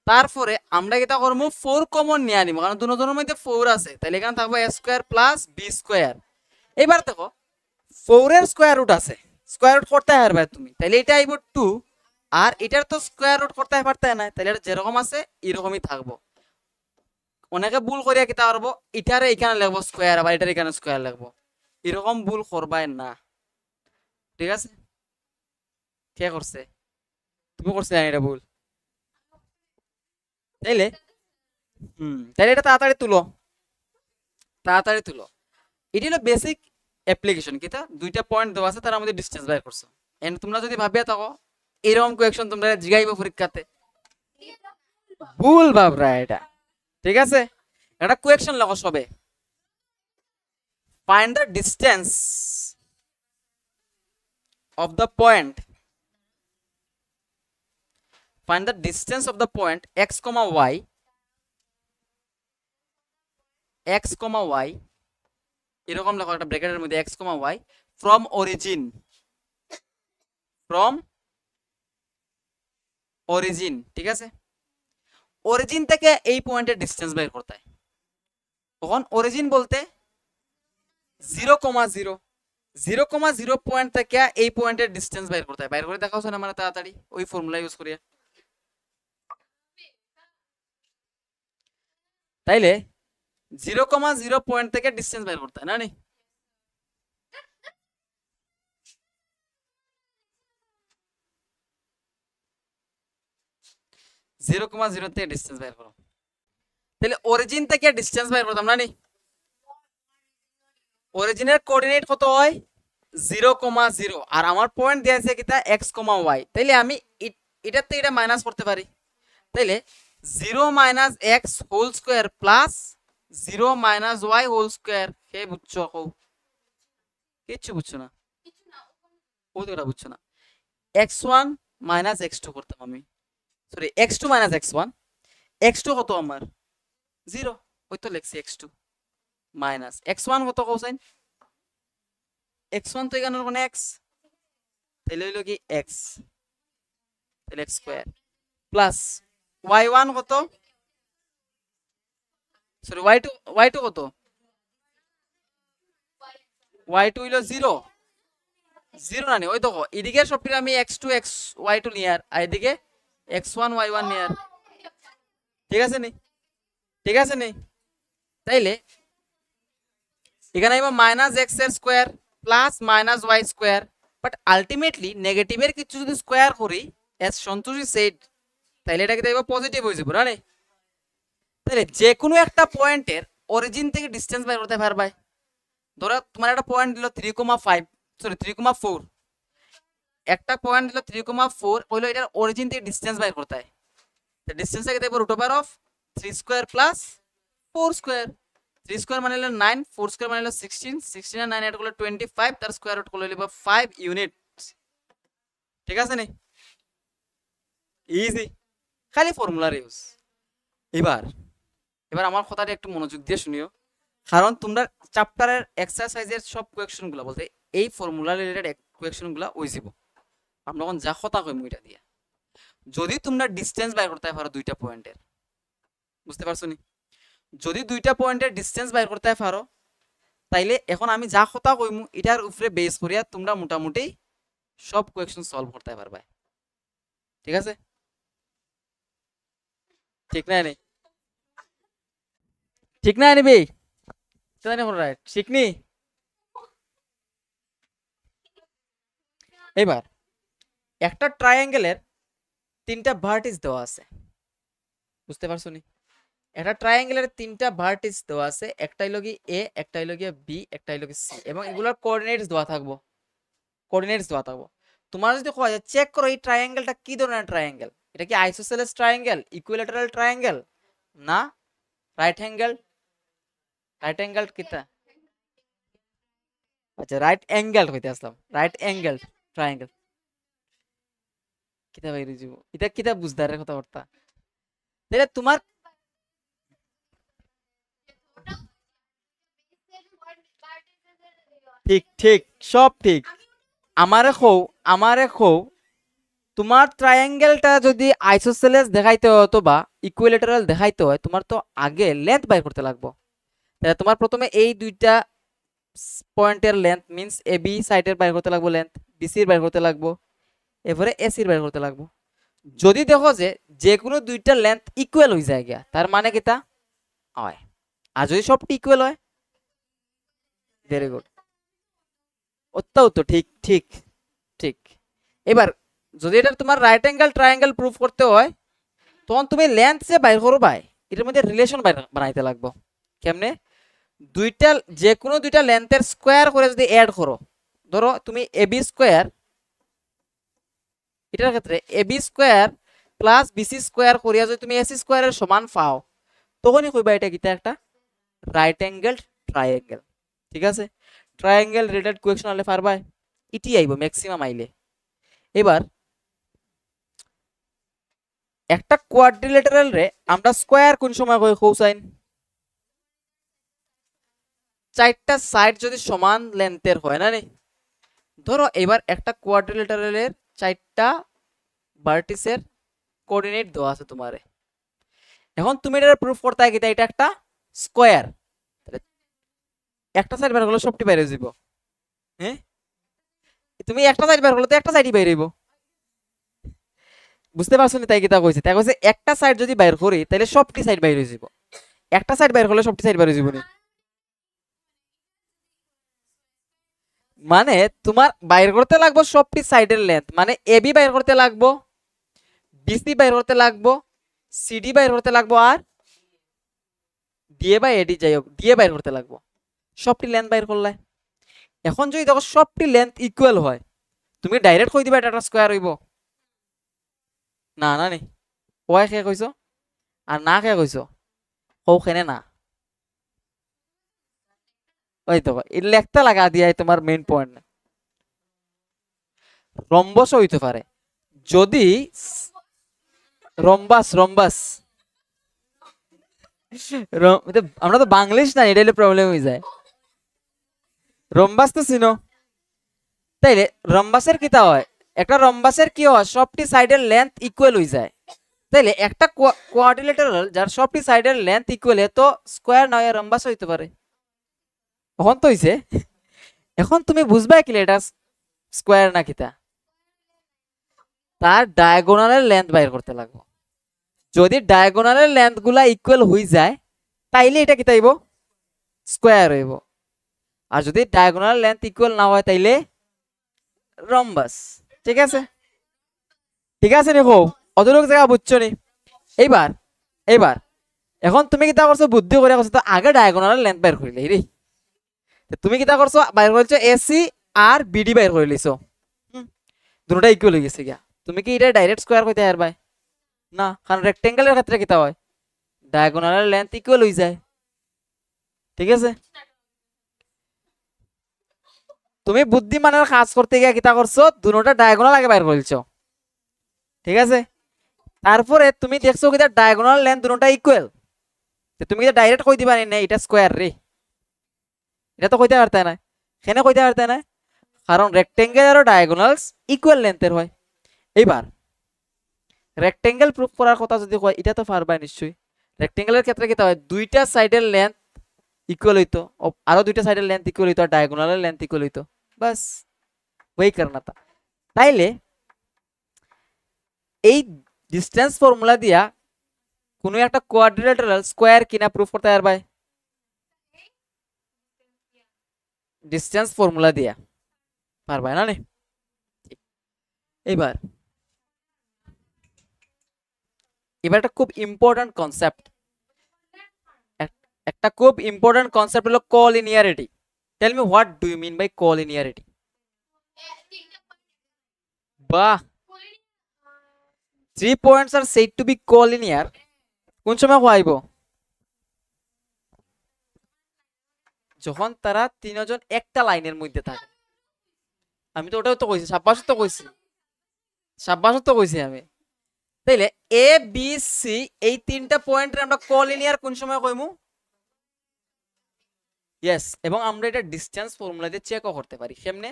তারপরে আমরা এটা করবো 4 কমন নিয়ে আনিব, কারণ দুজনের মধ্যে 4 আছে, তাহলে এখানে থাকবে a square plus b square. এবার দেখো 4 এর স্কয়ার রুট আছে, স্কয়ার রুট করতে পারবে তুমি, তাহলে এটা আইব 2, আর এটার তো স্কয়ার রুট করতে পারতে না, তাহলে এটা যেরকম আছে এরকমই থাকবো। অনেকে ভুল করিয়া কিতা করবো, এটারে এখানে লিখবো স্কয়ার, আবার এটার এখানে স্কয়ার লিখবো, এরকম ভুল করবাই না। ঠিক আছে? কে করছে? তুমি করছে না এটা ভুল? তাইলে তাহলে এটা তাড়াতাড়ি তুলো, তাড়াতাড়ি তুলো। এটি হলো বেসিক অ্যাপ্লিকেশন, কিতা দুইটা পয়েন্ট দেওয়া আছে, তার মধ্যে ডিসটেন্স বের করছো। এন্ড তোমরা যদি ভাবিয়া থাকো এরকম কোয়েকশন তোমরা জিগাইবো পরীক্ষাতে, ভুল ভাবরা এটা। ঠিক আছে? এটা কোয়েকশন লেখো সবে, find the distance of the point, find the distance of the point x comma y, x comma y এরকম লেখো একটা ব্র্যাকেটের মধ্যে x comma y from origin, from origin, ঠিক আছে? অরিজিন থেকে এই পয়েন্টের ডিসটেন্স বের করতে হয়। তখন অরিজিন বলতে 0,0 0,0 পয়েন্ট থেকে এই পয়েন্টের ডিসটেন্স বের করতে হয়। বের করে দেখাও না মানে তাড়াতাড়ি ওই ফর্মুলা ইউজ করিয়া। তাইলে 0,0 পয়েন্ট থেকে ডিসটেন্স বের করতে হয় না নি? জিরো কমা জিরো থেকে ডিসটেন্স বের করো। তাহলে অরিজিন থেকে ডিসটেন্স বের করতাম না নি? অরিজিনের কোঅর্ডিনেট কত হয় 0,0 আর আমার পয়েন্ট দেয়া আছে কিটা x, y। তাইলে আমি এটার থেকে এটা মাইনাস করতে পারি। তাইলে 0 minus x whole square plus 0 minus y whole square. কে বুঝছো? কও কিচ্ছু বুঝছো না, ওটা বুঝছো না। x1 মাইনাস x2 করতাম আমি, sorry x2 minus x1। x2 কত আমার 0, ওই তো লিখছি x2 মাইনাস x1 কত কোসাইন x1 তো এখানে কোন x, তাহলে হইলো কি x, তাহলে x স্কয়ার প্লাস y1 কত, সরি y2 কত, y2 হইলো 0 0 না নি? ওই দেখো এদিকে সবটি আমি x2 y2 নিয়ার আর এদিকে x1 y1 নিয়ার, ঠিক আছে নি? ঠিক আছে নি? তাইলে এখানে আইবা মাইনাস x এর square plus minus y square, but ultimately নেগেটিভের কিছু যদি স্কয়ার করি এস সন্তোষী সেড, তাইলে এটা কি তাইবা পজিটিভ হয়ে যাবে না রে? তাহলে যে কোনো একটা পয়েন্টের অরিজিন থেকে ডিসটেন্স বের করতে পারবে। ধরো তোমার একটা পয়েন্ট দিল 3,5, সরি 3,4, একটা পয়েন্ট দিল 3,4 হইলো এটার অরিজিন থেকে ডিসটেন্স বের করতে হয়। তো ডিসটেন্স থেকে দেব root over of 3 square plus 4 square. 3 square মানে হলো 9, 4 স্কয়ার মানে হলো 16, 16 আর 9 এর করলে 25, তার স্কয়ার রুট করলে লিখব 5 ইউনিট। ঠিক আছে নি? ইজি, খালি ফর্মুলার ইউজ। এবার আমার কথাটা একটু মনোযোগ দিয়ে শুনিও, কারণ তোমরা চ্যাপ্টারের এক্সারসাইজের সব কোয়েকশনগুলো বলতে এই ফর্মুলা রিলেটেড কোয়েকশনগুলো ওই যাব। আমরা যখন যা কথা কইমু এটা দিয়া যদি তোমরা ডিসটেন্স বাইর করতে পারো দুইটা পয়েন্টের, বুঝতে পারছো নি? যদি দুইটা পয়েন্টের ডিসটেন্স বাইর করতে পারো তাইলে এখন আমি যা কথা কইমু এটার উপরে বেস করিয়া তোমরা মোটামুটি সব কোয়েকশন সলভ করতে পারবে। ঠিক আছে? ঠিক না নি? ঠিক না নিবি? রাইট ঠিক নি? এবার একটা ট্রায়াঙ্গেলের তিনটা ভার্টিস দেওয়া আছে, বুঝতে পারছো নি? একটা ট্রায়াঙ্গেলের তিনটা ভার্টিস দেওয়া আছে, একটা হইলো কি এ, একটা হইলো কি বি, একটা হইলো কি সি, এবং এগুলোর কোঅর্ডিনেটস দেওয়া থাকবো। কোঅর্ডিনেটস দেওয়া থাকবো। তোমার যদি কয় চেক করো এই ট্রায়াঙ্গেলটা কি ধরনের ট্রায়াঙ্গেল, এটা কি আইসোসেলেস ট্রায়াঙ্গেল, ইকুইল্যাটারাল ট্রায়াঙ্গেল, না রাইট অ্যাঙ্গেল? রাইট অ্যাঙ্গেল কিটা? আচ্ছা রাইট অ্যাঙ্গেল হইতে আসলাম, রাইট অ্যাঙ্গেল ট্রায়াঙ্গেল কিতা বাইরে যাব, এটা কিতা বুঝদারের কথাবার্তা। তাহলে তোমার ঠিক ঠিক সব ঠিক। আমারে খো তোমার ট্রায়াঙ্গেলটা যদি আইসোসেলেস দেখাইতে হয় অথবা ইকুইল্যাটারাল দেখাইতে হয় তোমার তো আগে লেন্থ বাইর করতে লাগবে। তাহলে তোমার প্রথমে এই দুইটা পয়েন্টের লেন্থ মিন্স এ বি সাইডের বাইর করতে লাগবে, লেন্থ বিসির বাইর করতে লাগবে, এরপরে এসির বাইর করতে লাগবে। যদি দেখো যে যে কোনো দুইটা লেন্থ ইকুয়াল হয়ে যায় গিয়া তার মানে কিতা হয়, আর যদি সবটি ইকুয়াল হয় ভেরি গুড, ওটাও তো ঠিক ঠিক ঠিক। এবার যদি এটা তোমার রাইট অ্যাঙ্গেল ট্রায়াঙ্গেল প্রুফ করতে হয় তখন তুমি লেন্থ যে বাইর করো এটার মধ্যে রিলেশন বানাইতে লাগবে। কেমনে? দুইটা যে কোনো দুইটা লেন্থের স্কোয়ার করে যদি অ্যাড করো, ধরো তুমি এবি স্কোয়ার, এটার ক্ষেত্রে AB square plus BC square করিয়া যদি তুমি এসি স্কোয়ারের সমান পাও তখনই কইবা এটা কিটা একটা রাইট অ্যাঙ্গেল ট্রায়াঙ্গেল। ঠিক আছে? ট্রায়াঙ্গেল রিলেটেড কোয়েকশন হলে পারবা, ইটি আইব ম্যাক্সিমাম আইলে। এবার একটা কোয়াড্রিলেটারাল রে আমরা স্কয়ার কোন সময় কই কোসাইন, চারটা সাইড যদি সমান লেন্থের হয় না নি। ধরো এবার একটা কোয়াড্রিলেটারালের চারটা ভার্টিসের কোঅর্ডিনেট দেওয়া আছে তোমারে, এখন তুমি এটা প্রুফ করতে কি এটা একটা স্কয়ার, একটা সাইড বের করলে সবটি বাইরে যাব। হ্যাঁ তুমি একটা সাইড বের করলে তো একটা সাইডই বাইরে হইব, বুঝতে পারছো না? তাই কিতা কইছে, তাই কইছে একটা সাইড যদি বাইর করি তাহলে সবটি সাইড বাইরে যাব, একটা সাইড বাইর করলে সবটি সাইড বাইরে যাব না। মানে তোমার বাইর করতে লাগবো সবটি সাইডের লেন্থ, মানে এবি বাইর করতে লাগবো, বিসি বাইর করতে লাগবো, সিডি বাইর করতে লাগবো, আর ডিএ বাই এডি যাই হোক ডিএ বাইর করতে লাগবো, সবটি লেন্থ বাইর করলে। এখন যদি দেখো সবটি লেন্থ ইকুয়াল হয়, তুমি ডাইরেক্ট কই দিবা এটা একটা স্কয়ার হইব? না না নি, ওয়াই কে কইছো আর না কে কইছো, ওখানে না, ওই তো এই লেখতে লাগা দিয়াই তোমার মেইন পয়েন্ট। রম্বস হইতে পারে যদি রম্বাস রম্বাস আমরা তো বাংলিশ না, এটা প্রবলেম হয়ে যায়। রম্বাস তো চিনো, তাইলে রম্বাসের কিতা হয়, একটা রম্বাসের কি হয় সবটি সাইডের লেন্থ ইকুয়াল হয়ে যায়, তাইলে একটা কোয়াড্রিলেটারাল যার সবটি সাইডের লেন্থ ইকুয়াল তো স্কয়ার নয় রম্বাস হইতে পারে। এখন তো হইছে, এখন তুমি বুঝবা কি এটা স্কয়ার না কিতা, তার ডায়াগোনালের লেন্থ বাইর করতে লাগবে। যদি ডায়াগোনালের লেন্থ গুলা ইকুয়াল হয়ে যায় তাইলে এটা কিতা হইব, স্কয়ার হইব। আর যদি ডায়াগোনাল লেন্থ ইকুয়াল না হয় তাইলে রম্বাস। ঠিক আছে, ঠিক আছে নি, অতটুকু জায়গা বুঝছো নি? এইবার এইবার এখন তুমি কিতা করছো, বুদ্ধি করে করছো, তো আগে ডায়াগোনালের লেন্থ বাইর করিলে রে, তুমি কিতা করছো বাইর করেছো এসি আর বিডি বাইর করে লিছো, দুটোটা ইকুয়াল হয়ে গেছে গিয়া। তুমি কি এটা ডাইরেক্ট স্কয়ার কইতে পারবা না, কারণ রেক্টেঙ্গেলের ক্ষেত্রে কিতা হয় ডায়াগোনালের লেন্থ ইকুয়াল হয়ে যায়। ঠিক আছে, তুমি বুদ্ধিমানের কাজ করতে গিয়ে কিতা করছো, দুটোটা ডায়াগোনাল আগে বাইর করেছো। ঠিক আছে, তারপরে তুমি দেখছো কিতা ডায়াগোনাল লেন্থ দুটোটা ইকুয়াল, তুমি কি ডাইরেক্ট কই দিবা না এটা স্কয়ার রে, এটা তো কইতে পারতে না, কেন কইতে পারতে না, কারণ রেক্টেঙ্গেল আর ডায়াগোনালস ইকুয়াল লেন্থের হয়। এইবার রেক্টেঙ্গেল প্রুফ করার কথা যদি কয় এটা তো পারবা নিশ্চয়ই, রেক্টেঙ্গেলের ক্ষেত্রে কি হয় দুইটা সাইডের লেন্থ ইকুয়াল হইতো, আরো দুইটা সাইডের লেন্থ ইকুয়াল হইতো, আর ডায়াগোনালের লেন্থ ইকুয়াল হইতো, বাস ওই কারণে। তাইলে এই ডিসটেন্স ফর্মুলা দিয়া কোন একটা কোয়াড্রিলেটারাল স্কয়ার কিনা প্রুফ করতে পারবা, ডিসটেন্স ফর্মুলা দিয়া পারবা না নে। এবার একটা খুব ইম্পর্টেন্ট কনসেপ্ট, একটা খুব ইম্পর্টেন্ট কনসেপ্ট হলো collinearity. Tell me what do you mean by collinearity? বাহ, 3 points are said to be collinear কোন সময় হইব, যখন তারা তিনজন একটা লাইনের মধ্যে থাকে। আমি তো ওটাও তো কইছি, সাব্বাস তো কইছি, সাব্বাস তো কইছি আমি। তাইলে এ বি সি এই তিনটা পয়েন্টের আমরা কোলিনিয়ার কোন সময় কইমু? ইয়েস, এবং আমরা এটা ডিসটেন্স ফর্মুলা দিয়ে চেকও করতে পারি। কেমনে?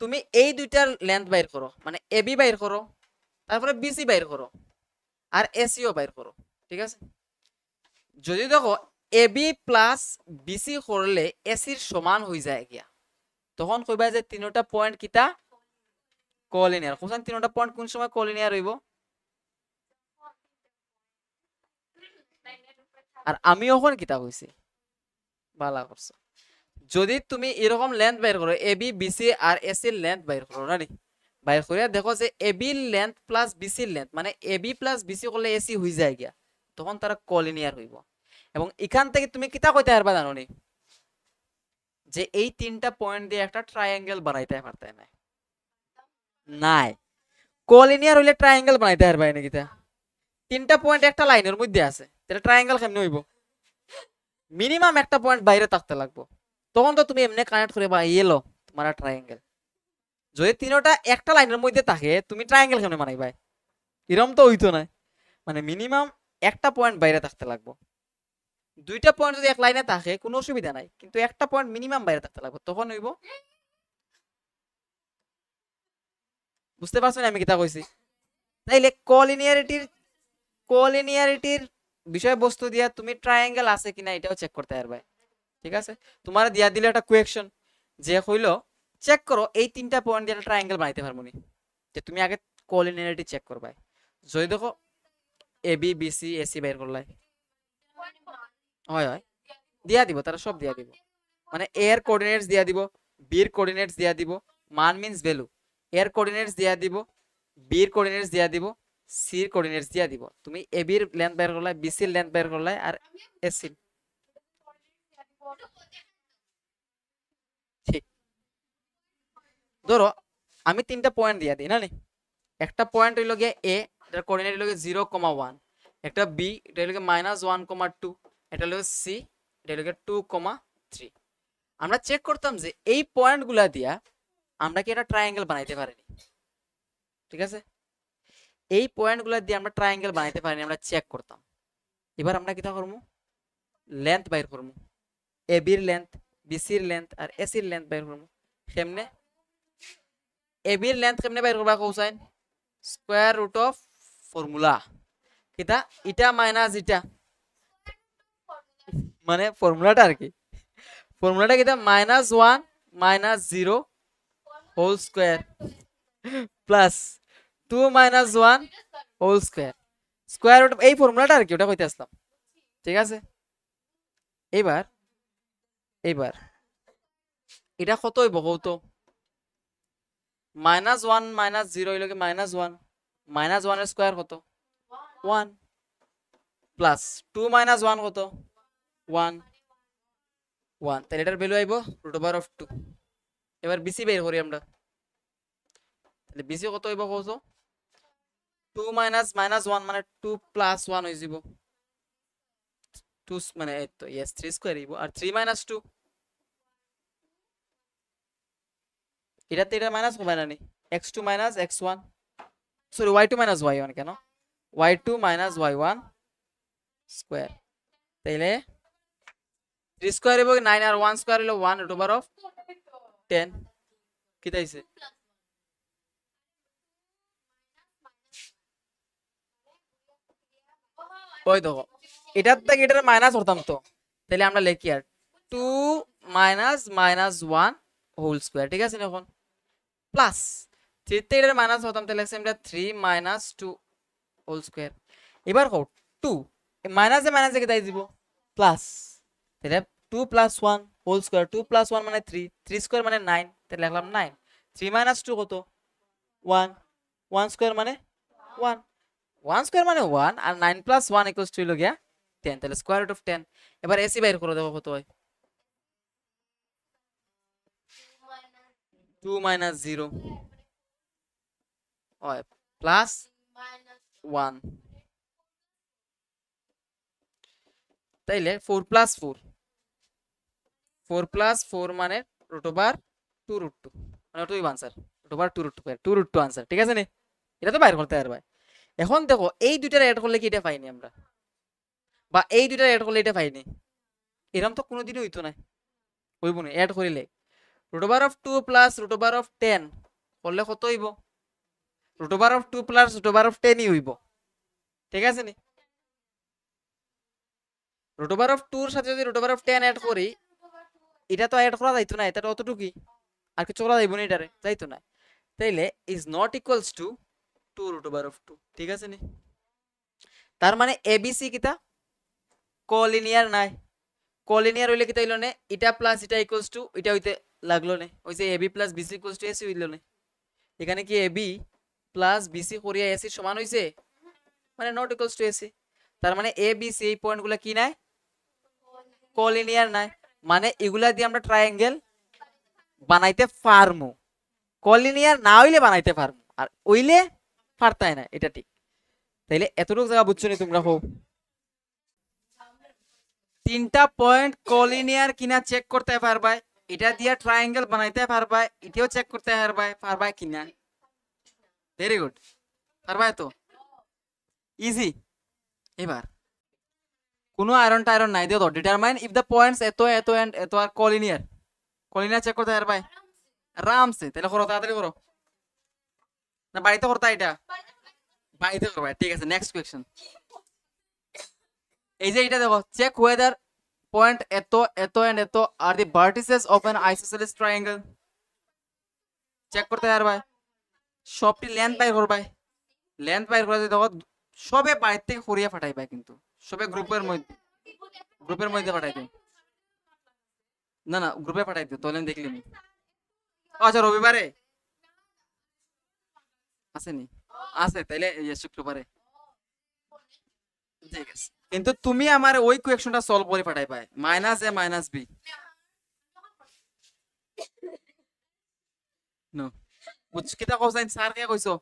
তুমি এই দুইটার লেন্থ বাইর করো, মানে এবি বাইর করো, তারপরে বিসি বাইর করো, আর এসিও বাইর করো। ঠিক আছে, যদি দেখো এবি প্লাস বিসি করলে এসির সমান হয়ে যায় গিয়া, তখন কইবা যে তিনটা পয়েন্ট কিতা কোলিনিয়ার। কোন তিনটা পয়েন্ট কোন সময় কোলিনিয়ার হইব? আর আমি ওখানে কিতা কইছি, ভালো করছো। যদি তুমি এরকম লেন্থ বাইর করো এবি বিসি আর এসির লেন্থ বাইর করো না, বাইর করিয়া দেখো যে এবি লেন্থ প্লাস বিসির লেন্থ, মানে এবি প্লাস বিসি করলে এসি হয়ে যায় গিয়া, তখন তারা কোলিনিয়ার হইব। এবং এখান থেকে তুমি কিতা কইতে পারবা জানো নি, যে এই তিনটা পয়েন্ট দিয়ে একটা ট্রায়াঙ্গেল বানাইতে পারতে না, নাই কোলিনিয়ার হইলে ট্রায়াঙ্গেল বানাইতে পারবা না কিতা, তিনটা পয়েন্ট একটা লাইনের মধ্যে আছে, তাহলে ট্রায়াঙ্গেল কেমনে হইব? মিনিমাম একটা পয়েন্ট বাইরে থাকতে লাগবো, তখন তো তুমি এমনি কানেক্ট করে বা এলো তোমার ট্রায়াঙ্গেল। যদি তিনটা একটা লাইনের মধ্যে থাকে তুমি ট্রায়াঙ্গেল কেমনে বানাইবা? এরকম তো হইতো না, মানে মিনিমাম একটা পয়েন্ট বাইরে থাকতে লাগবে। দুইটা পয়েন্ট যদি এক লাইনে থাকে কোনো অসুবিধা নাই, কিন্তু একটা পয়েন্ট মিনিমাম বাইরে থাকতে লাগবে, তখন হইব। বুঝতে পারছো না আমি কিতা কইছি? তাইলে কলিনিয়ারিটির বিষয়বস্তু দিয়া তুমি ট্রায়াঙ্গেল আছে কিনা এটাও চেক করতে পারবে। ঠিক আছে, তোমার দিয়া দিলে একটা কোয়েকশন যে হইলো চেক করো এই তিনটা পয়েন্ট দিয়ে ট্রায়াঙ্গেল বানাইতে পারবো নি, যে তুমি আগে কলিনিয়ারিটি চেক করবা। যদি দেখো A B B C AC বের করলাই, হয় হয় দিয়া দিব, তারা সব দিয়া দিব। মানে এ এর কোঅর্ডিনেটস দিয়া দিব, বি এর কোঅর্ডিনেটস দিয়া দিব, মান মিন্স ভ্যালু, এর কোঅর্ডিনেটস দিয়া দিব, বি এর কোঅর্ডিনেটস দিয়া দিব, সি এর কোঅর্ডিনেটস দিয়া দিব। তুমি এ বি এর লেন্থ বের করলাই, বি সি এর লেন্থ বের করলাই, আর এসি। ঠিক, ধরো আমি তিনটা পয়েন্ট দিয়া দিই না নি, একটা পয়েন্ট হইল গিয়ে এ, এটার কোঅর্ডিনেট হইল গিয়ে 0,1, একটা বি এটা হইল গিয়ে -1,2, এটা হইল সি এটা হইল গিয়ে 2,3। আমরা চেক করতাম যে এই পয়েন্টগুলা দিয়া আমরা কি একটা ট্রায়াঙ্গেল বানাইতে পারিনি। ঠিক আছে, এই পয়েন্টগুলা দিয়ে আমরা ট্রায়াঙ্গেল বানাইতে পারিনি, আমরা চেক করতাম। এবার আমরা কিটা করবো, লেন্থ বাইর করবো, এ বির লেন্থ, বিসির লেন্থ আর এসির লেন্থ বাইর করবো। কেমনে এ বির লেন্থ কেমনে বাইর করবা কৌসাইন? স্কয়ার রুট অফ ফর্মুলা কিটা, ইটা মাইনাস ইটা, মানে ফর্মুলাটা আর কি, ফর্মুলাটা কিটা -1 -0 whole square plus 2 -1 whole square, square root এই ফর্মুলাটা আর কি, ওটা কইতে আসলাম। ঠিক আছে, এইবার এইবার এটা কত হইব কত? -1 -0 হইল কি -1, -1 এর স্কয়ার কত? 1 প্লাস 2 -1 কত? 1 1, তাহলে এটার ভ্যালু আইব √2। এবার বিসি বের করি আমরা, তাহলে বিসি কত হইব কত? 2 -1 মানে 2 + 1 হয়ে যাব 2, মানে এই তো यस 3 স্কয়ার হইব, আর 3 - 2 এটাতে এটা মাইনাস হবে না নি, x2 - x1, sorry y2 - y1, কেন y2 - y1 স্কয়ার, তাইলে 3 স্কয়ার হইব 9 আর 1 স্কয়ার হইলো 1/10। কি তাইছে? ওই দেখো এটার থেকে এটার মাইনাস করতাম তো, তাহলে আমরা লিখি আর 2 -1 হোল স্কয়ার। ঠিক আছে, এখন প্লাস 3 তে এটার মাইনাস হতাম, তাহলে আমরা 3 - 2 হোল স্কয়ার। এবার কও 2 মাইনাসে মাইনাসে কি তাই দিব প্লাস, তাহলে 2 + 1 হোল স্কয়ার, 2 + 1 মানে 3, 3 স্কয়ার মানে 9, তাহলে লিখলাম 9, 3 - 2 কত? 1, 1 স্কয়ার মানে 1, 1 স্কয়ার মানে 1, আর 9 + 1 = হইল গিয়া 10, তাহলে স্কয়ার রুট অফ 10। এবার এসি বাইর করে দেবো, কত হয়? 2 - 0 হয় প্লাস 1, তাইলে 4 + 4, 4 + 4 মানে √2√2, মানে ওটাই आंसर √2√2, 2√2 आंसर। ঠিক আছে নি, এটা তো বাইর করতে পারবে। এখন দেখো এই দুইটার এড করলে কি এটা পাইনি আমরা, বা এই দুইটার এড করলে এটা পাইনি, এরকম তো কোনোদিনই হইতো না, হইব না এড করিলে। √2 + √10 করলে কত হইব? √2 + √10 ই হইব। ঠিক আছে নি, √2 এর সাথে যদি √10 এড করি, এটা তো এড করা যাইতো না, এটা অতটুকুই, আর কিছু করা যাইব না, এটারে যাইতো না, তাইলে ইজ নট ইকুয়ালস টু 2 √2। ঠিক আছে নি, তার মানে এবিসি কিতা কোলিনিয়ার নাই, কোলিনিয়ার হইলে কিতা হইল না, এটা প্লাস এটা ইকুয়ালস টু এটা হইতে লাগলো না, হইছে AB plus BC equals to AC হইল না। এখানে কি এবি প্লাস বিসি করিয়া এসি সমান হইছে, মানে নট ইকুয়ালস টু এসি, তার মানে এ বি সি এই পয়েন্টগুলো কি নাই, কোলিনিয়ার নাই, মানে এগুলা দিয়ে আমরা ট্রায়াঙ্গেল বানাইতে পারমু, কোলিনিয়ার না হইলে বানাইতে পারমু, আর ওইলে পারতাই না, এটা ঠিক। তাইলে এতটুকু জায়গা বুঝছো নি তোমরা? হোক তিনটা পয়েন্ট কলিনিয়ার কিনা চেক করতে পারবা, এটা দিয়ে ট্রায়াঙ্গেল বানাইতে পারবা, এটাও চেক করতে পারবা কিনা। ভেরি গুড, পারবা তো, ইজি। এবার কোনো আয়রন টায়রন নাই দিও তো, ডিটারমাইন ইফ দ্য পয়েন্টস এত এত এন্ড এত আর কলিনিয়ার, কলিনিয়ার চেক করতে পারবা আরামসে। তাহলে করো, তাড়াতাড়ি করো, না বাড়িতে করতা এটা, বাড়িতে করবা, ঠিক আছে। নেক্সট কোয়েশ্চেন, এই যে এটা দেখো, চেক ওয়েদার পয়েন্ট এত এত এন্ড এত are the vertices of an isosceles triangle, check করতে পারবা। সবটি লেন্থ বাইর করবা, লেন্থ বাইর করে দেখো সবে বাইরে থেকে সরিয়ে ফাটাইবা, কিন্তু সবে গ্রুপের মধ্যে, গ্রুপের মধ্যে পাঠাই দিও, না না গ্রুপে পাঠাই দিও, তাহলে দেখলি আমি। আচ্ছা রবিবারে আসেনি, আছে তাইলে শুক্রবারে, ঠিক আছে। কিন্তু তুমি আমার ওই কোয়েকশনটা সলভ করে পাঠাই পাই, মাইনাস এ মাইনাস বি। নো বুঝ কিটা কইছেন স্যার, কে কইছো?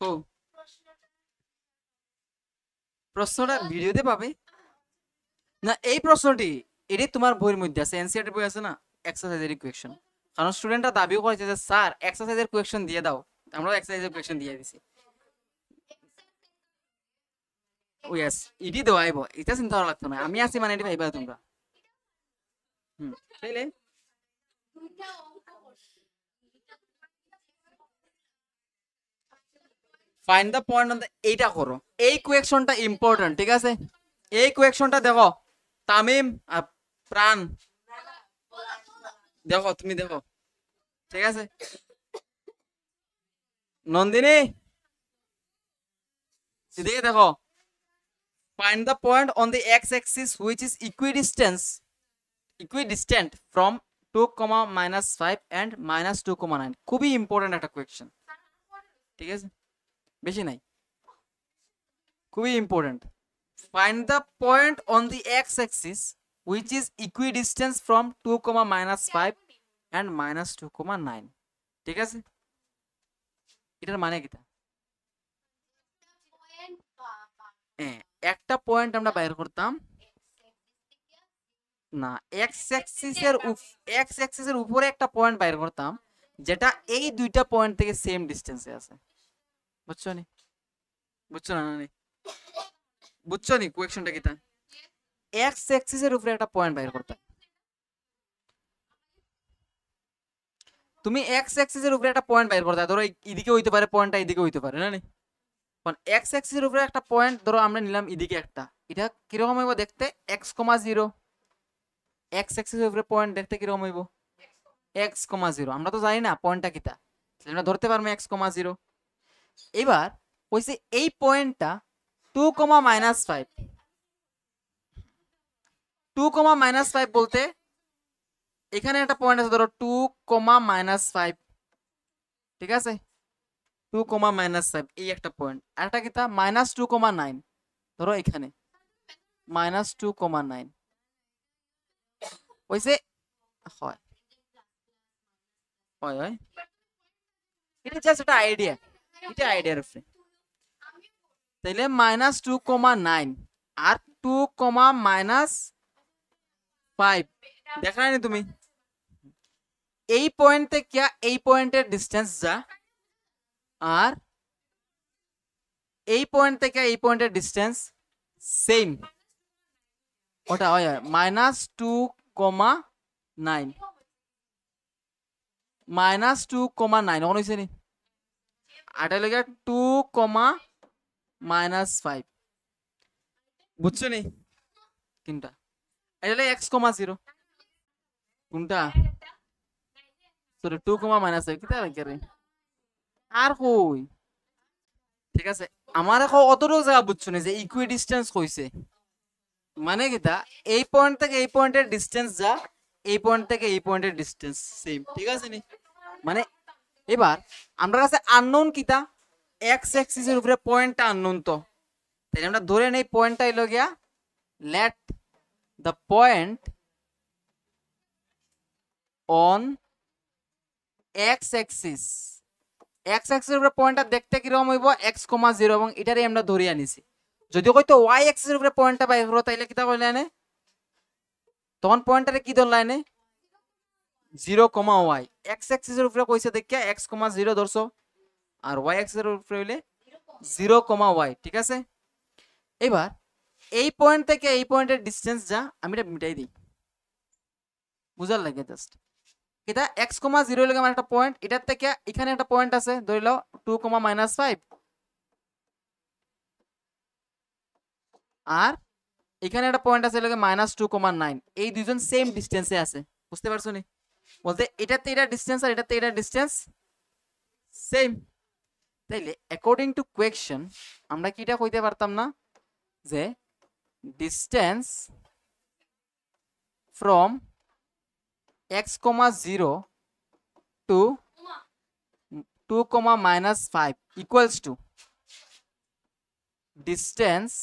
ও প্রশ্নটা ভিডিওতে পাবে না, এই প্রশ্নটি এটি তোমার বইয়ের মধ্যে আছে, এনসিআরটি বই আছে না, এক্সারসাইজের কোয়েকশন। কারণ স্টুডেন্টরা দাবিও করেছে যে স্যার এক্সারসাইজের কোয়েকশন দিয়ে দাও, আমরা এক্সারসাইজের কোয়েকশন দিয়ে দিছি। ও ইয়েস, ইডি দেওয়া আইব, এটা চিন্তা করা লাগতো না, আমি আছি মানে এটি ভাইবা তোমরা। তাইলে find the point on the, এইটা করো, এই কোয়েকশনটা ইম্পর্টেন্ট, ঠিক আছে। এই কোয়েকশনটা দেখো, তামিম আর প্রাণ দেখো, তুমি দেখো, ঠিক আছে। নন্দিনী এদিকে দেখো, find the point on the x-axis which is equidistant from 2, -5 and -2, 9। খুবই ইম্পর্টেন্ট একটা কোয়েকশন, ঠিক আছে, বেশি নাই, খুবই important. find the point on the x-axis which is equidistant from 2, -5 and -2, 9। ঠিক আছে, এটার মানে কি? একটা পয়েন্ট আমরা বাইর করতাম না, এক্স অ্যাক্সিসের উপরে একটা পয়েন্ট বাইর করতাম যেটা এই দুইটা পয়েন্ট থেকে সেম ডিসটেন্সে আছে, বুঝছো নি? বুঝছো না? বুঝছো নি কোয়েকশনটা কিটা? এক্স অ্যাক্সিসের উপরে একটা পয়েন্ট বাইর করতাম, তুমি এক্স অ্যাক্সিসের উপরে একটা পয়েন্ট বাইর করতে, ধরো এদিকে হইতে পারে পয়েন্টটা, এদিকে হইতে পারে, না নি? এক্স অ্যাক্সিসের উপরে একটা পয়েন্ট ধরো আমরা নিলাম এদিকে একটা, এটা কিরকম হইব দেখতে? x,0। এক্স অ্যাক্সিসের উপরে পয়েন্ট দেখতে কিরকম হইব? x,0। আমরা তো জানি না পয়েন্টটা কিটা, আমরা ধরতে পারবো x,0। এবার কইছে এই পয়েন্টটা 2, -5। 2, -5 বলতে এখানে একটা পয়েন্ট আছে ধরো 2, -5, ঠিক আছে, 2, -5 এই একটা পয়েন্ট, আর একটা কিটা -2,9, ধরো এখানে -2,9 কইছে, হয় হয় হয়, এটা জাস্ট একটা আইডিয়া, এটা আইডিয়ার উপরে। তাইলে -2,9 আর 2, -5 দেখা নাই তুমি? এই পয়েন্ট থেকে এই পয়েন্টের ডিসটেন্স যা, আর এই পয়েন্ট থেকে এই পয়েন্টের ডিসটেন্স সেম, ওটা হয় -2,9 -2,9 অন হইছে নি, আটা লাগে 2, -5, বুঝছো নি কোনটা? এটা হলো x,0 কোনটা? সরি 2, -5 কিটা লাগে রে, আর কই, ঠিক আছে। আমার এখন অতটুকু জায়গা বুঝছো না যে ইকুইডিস্টেন্স কইছে মানে কিটা, এই পয়েন্ট থেকে এই পয়েন্টের ডিসটেন্স যা, এই পয়েন্ট থেকে এই পয়েন্টের ডিসটেন্স সেম, ঠিক আছে নি? মানে এবার আমরা কাছে আননোন কিটা, এক্স অ্যাক্সিসের উপরে পয়েন্টটা আননোন, তো তাই আমরা ধরে নেই পয়েন্টটা হইলো গিয়া, let the point on x axis, x অ্যাক্সিসের উপরে পয়েন্টটা দেখতে কিরকম হইব? x,0, এবং এটারই আমরা ধরে আনিছি। যদি কইতো ওয়াই অ্যাক্সিসের উপরে পয়েন্টটা বাইর করো তাইলে কিটা কইলে আনে তখন পয়েন্টারে কি ধরলা এনে 0, y x অ্যাক্সিসের উপরে কইছে দেখে x, 0 ধরছো আর y অ্যাক্সিসের উপরে হইলে 0, y ঠিক আছে। এবার এই পয়েন্ট থেকে এই পয়েন্টের ডিসটেন্স যা আমি এটা মিটাই দিই বুঝার লাগে জাস্ট। এটা x, 0 লাগে আমার একটা পয়েন্ট, এটার থেকে এখানে একটা পয়েন্ট আছে ধরে লও 2, -5 আর এখানে একটা পয়েন্ট আছে লাগে -2,9, এই দুইজন সেম ডিসটেন্সে আছে, বুঝতে পারছো নি? বলতে এটাতে এটা ডিসটেন্স আর এটাতে এটা ডিসটেন্স সেম। তাইলে অ্যাকর্ডিং টু কোয়েকশন আমরা কি এটা কইতে পারতাম না যে distance from x, 0 to 2, -5 equals to distance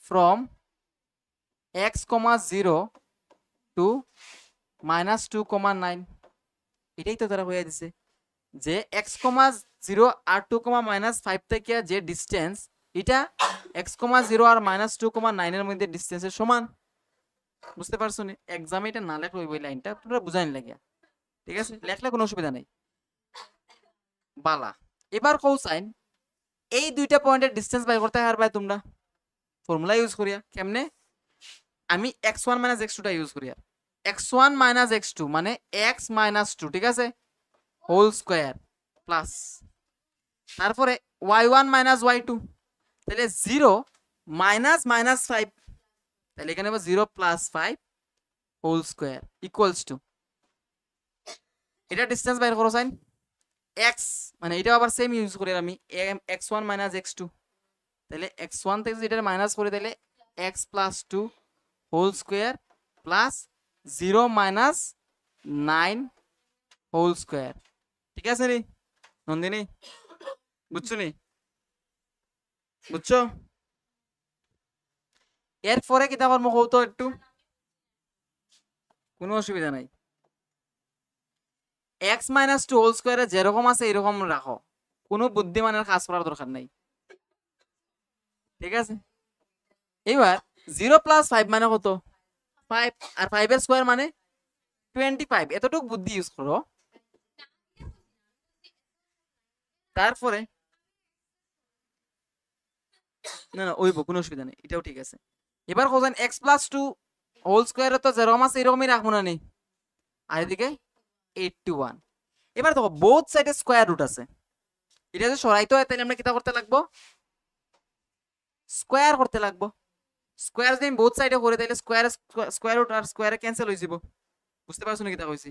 from x, 0 to -2,9। এটাই তো তারা হয়ে দিছে যে x, 0 আর 2, -5 থেকে যে ডিসটেন্স এটা x, 0 আর -2,9 এর মধ্যে ডিসটেন্সের সমান, বুঝতে পারছো নি? এক্সামে এটা না লেখলে ওই লাইনটা তোমরা বুঝাইন লাগে, ঠিক আছে? লেখলে কোনো অসুবিধা নাই বালা। এবার কোসাইন এই দুইটা পয়েন্টের ডিসটেন্স বাই করতে পারবে তোমরা ফর্মুলা ইউজ করিয়া। কেমনে? আমি x1 - x2 টা ইউজ করিয়া, x1 - x2 মানে x - 2 ঠিক আছে হোল স্কয়ার প্লাস তারপরে y1 - y2 তাহলে 0 -5 তাহলে এখানে 0 + 5 হোল স্কয়ার ইকুয়ালস টু এটা ডিসটেন্স বাইর করো সাইন x মানে এটা আবার সেম ইউজ করি আমি x1 - x2 তাহলে x1 থেকে যেটা মাইনাস করে দিলে x + 2 whole square plus 0 - 9 whole square, ঠিক আছে নি নন্দিনী? বুঝছো নি? বুঝছো? এরপরে কি তারপর মুখ হতো একটু কোনো অসুবিধা নাই। x - 2 হোল স্কয়ারে যেরকম আছে এরকম রাখো, কোনো বুদ্ধিমানের কাজ করার দরকার নাই, ঠিক আছে? এবার 0 + 5 মানে কত? 5 আর 5 এর স্কয়ার মানে 25, এতটুকু বুদ্ধি ইউজ করো। তারপরে না না ওইব কোনো অসুবিধা নেই, এটাও ঠিক আছে। এবার কোথায় x + 2 হোল স্কয়ারে তো যেরকম আছে এরকমই রাখবো না নি, আর এদিকে 81। এবার দেখো বোথ সাইডে স্কয়ার রুট আছে, এটা যদি সরাইতে হয় তাহলে আমরা কিটা করতে লাগবো? স্কয়ার করতে লাগবো। স্কয়ার যদি বোথ সাইডে করে তাহলে স্কয়ার রুট আর স্কয়ারে ক্যান্সেল হয়ে যাব, বুঝতে পারছো না কিটা কইছি?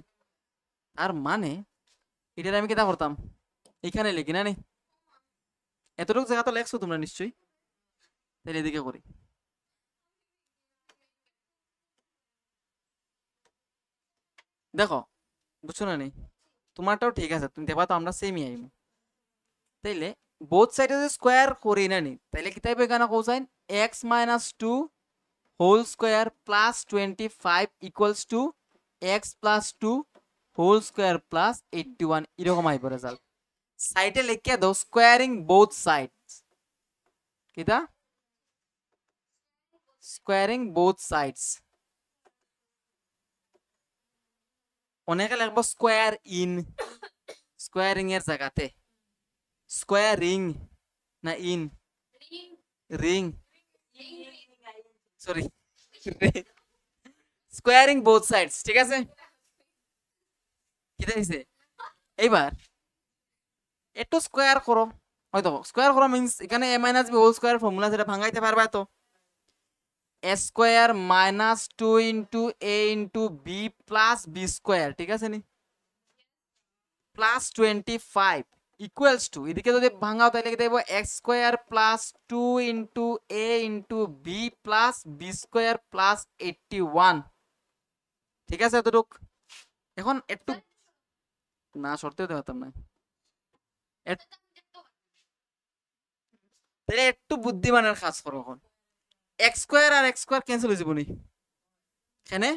আর মানে এটা আমি কিটা করতাম এখানে লিখি না নি, এতটুকু জায়গা তো লেখছো তোমরা নিশ্চয়ই, তাহলে এদিকে করি। দেখো বুঝছো না নি? তোমারটাও ঠিক আছে, তুমি দেখবা তো আমরা সেমই আইব। তাইলে বোথ সাইডে যদি স্কয়ার করি না নি তাহলে কি তাইবে এখানে কোসাইন x - 2 whole square plus 25 equals to x + 2 whole square plus 81 এরকম আইব রেজাল্ট। সাইডে লিখে দাও স্কয়ারিং বোথ সাইডস, কিটা স্কয়ারিং বোথ সাইডস। অনেকে লিখবো স্কয়ার ইন, স্কয়ারিং এর জায়গাতে স্কয়ারিং না ইন রিং, সরি স্কয়ারিং বোথ সাইডস, ঠিক আছে? কি দিছে? এইবার একটু স্কয়ার করো, হয়তো স্কয়ার করো মিন্স এখানে a - b whole square formula সেটা ভাঙাইতে পারবা তো a square - 2 * a * b + b square, ঠিক আছে নি প্লাস 25 ইকুয়ালস টু এদিকে যদি ভাঙাও তাহলে কি দেব x square + 2 * a * b + b square plus 81, ঠিক আছে এতটুক? এখন একটু না সরতে হতাম না, তাহলে একটু বুদ্ধিমানের কাজ করো। এখন x স্কয়ার আর x স্কয়ার ক্যান্সেল হয়ে যাবনি, এখানে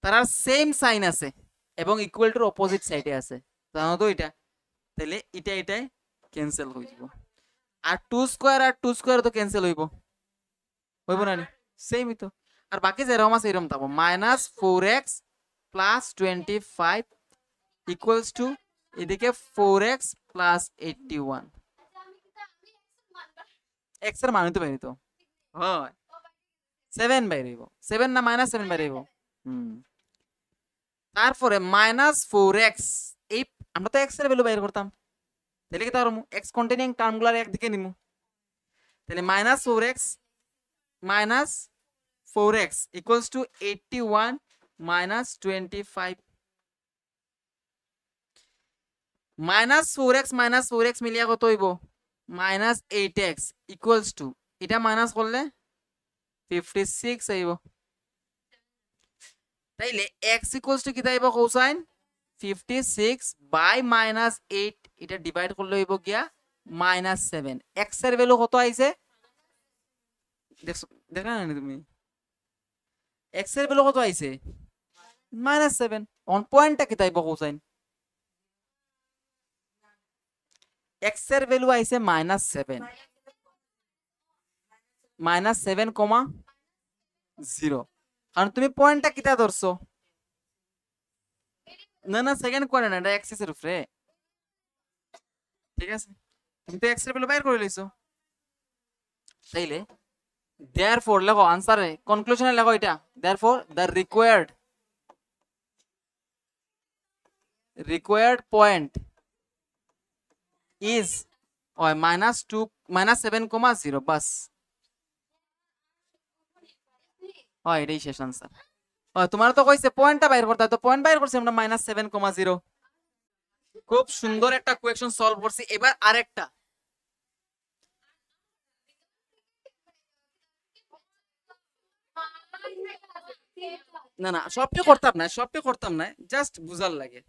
তারা সেম সাইন আছে এবং ইকুয়াল টুর অপোজিট সাইডে আছে, জানো তো এটা? তাহলে এটা এটাই ক্যান্সেল হয়ে যাব, আর 2 স্কয়ার আর 2 স্কয়ার তো ক্যান্সেল হইব, হইব না? সেমই তো। আর বাকি যেরকম আছে এরকম থাকবো -4x প্লাস 25 ইকুয়ালস টু এদিকে 4x প্লাস 81 x এর মান তো বাইরে তো হয় 7 বাইরে 7 না -7 বাইরে তারপরে -4x এই আমরা তো x এর ভ্যালু বাইর করতাম তাহলে কি তার x কন্টেনিং টার্মগুলোর একদিকে নিমু তাহলে -4x equals to 81 minus 25 -4x মিলিয়া কত হইব -8x equals to এটা মাইনাস করলে 56 আইব তাইলে x equals to কি তাইব কোসাইন 56 বাই -8 এটা ডিভাইড করলে হইব গিয়া -7 x এর ভ্যালু কত আইছে দেখা না তুমি x এর ভ্যালু কত আইছে -7 অন পয়েন্টটা কি তাইব কোসাইন x এর ভ্যালু আইছে -7 -7,0 কারণ তুমি পয়েন্টটা কিটা ধরছো না না সেকেন্ড করে না এটা এক্সিস এর উপরে ঠিক আছে তুমি তো x এর ভ্যালু বাইর করে লইছো তাইলে therefore লেখো আনসারে কনক্লুশনে লেখো এটা therefore the required point is -7,0 বাস হয় এটাই শেষ আনসার তোমার তো কইছে পয়েন্টটা বাইর করতে তো পয়েন্ট বাইর করছি আমরা -7,0 খুব সুন্দর একটা কোয়েকশন সলভ করছি এবার আরেকটা না না সবটা করতাম না জাস্ট বুঝার লাগে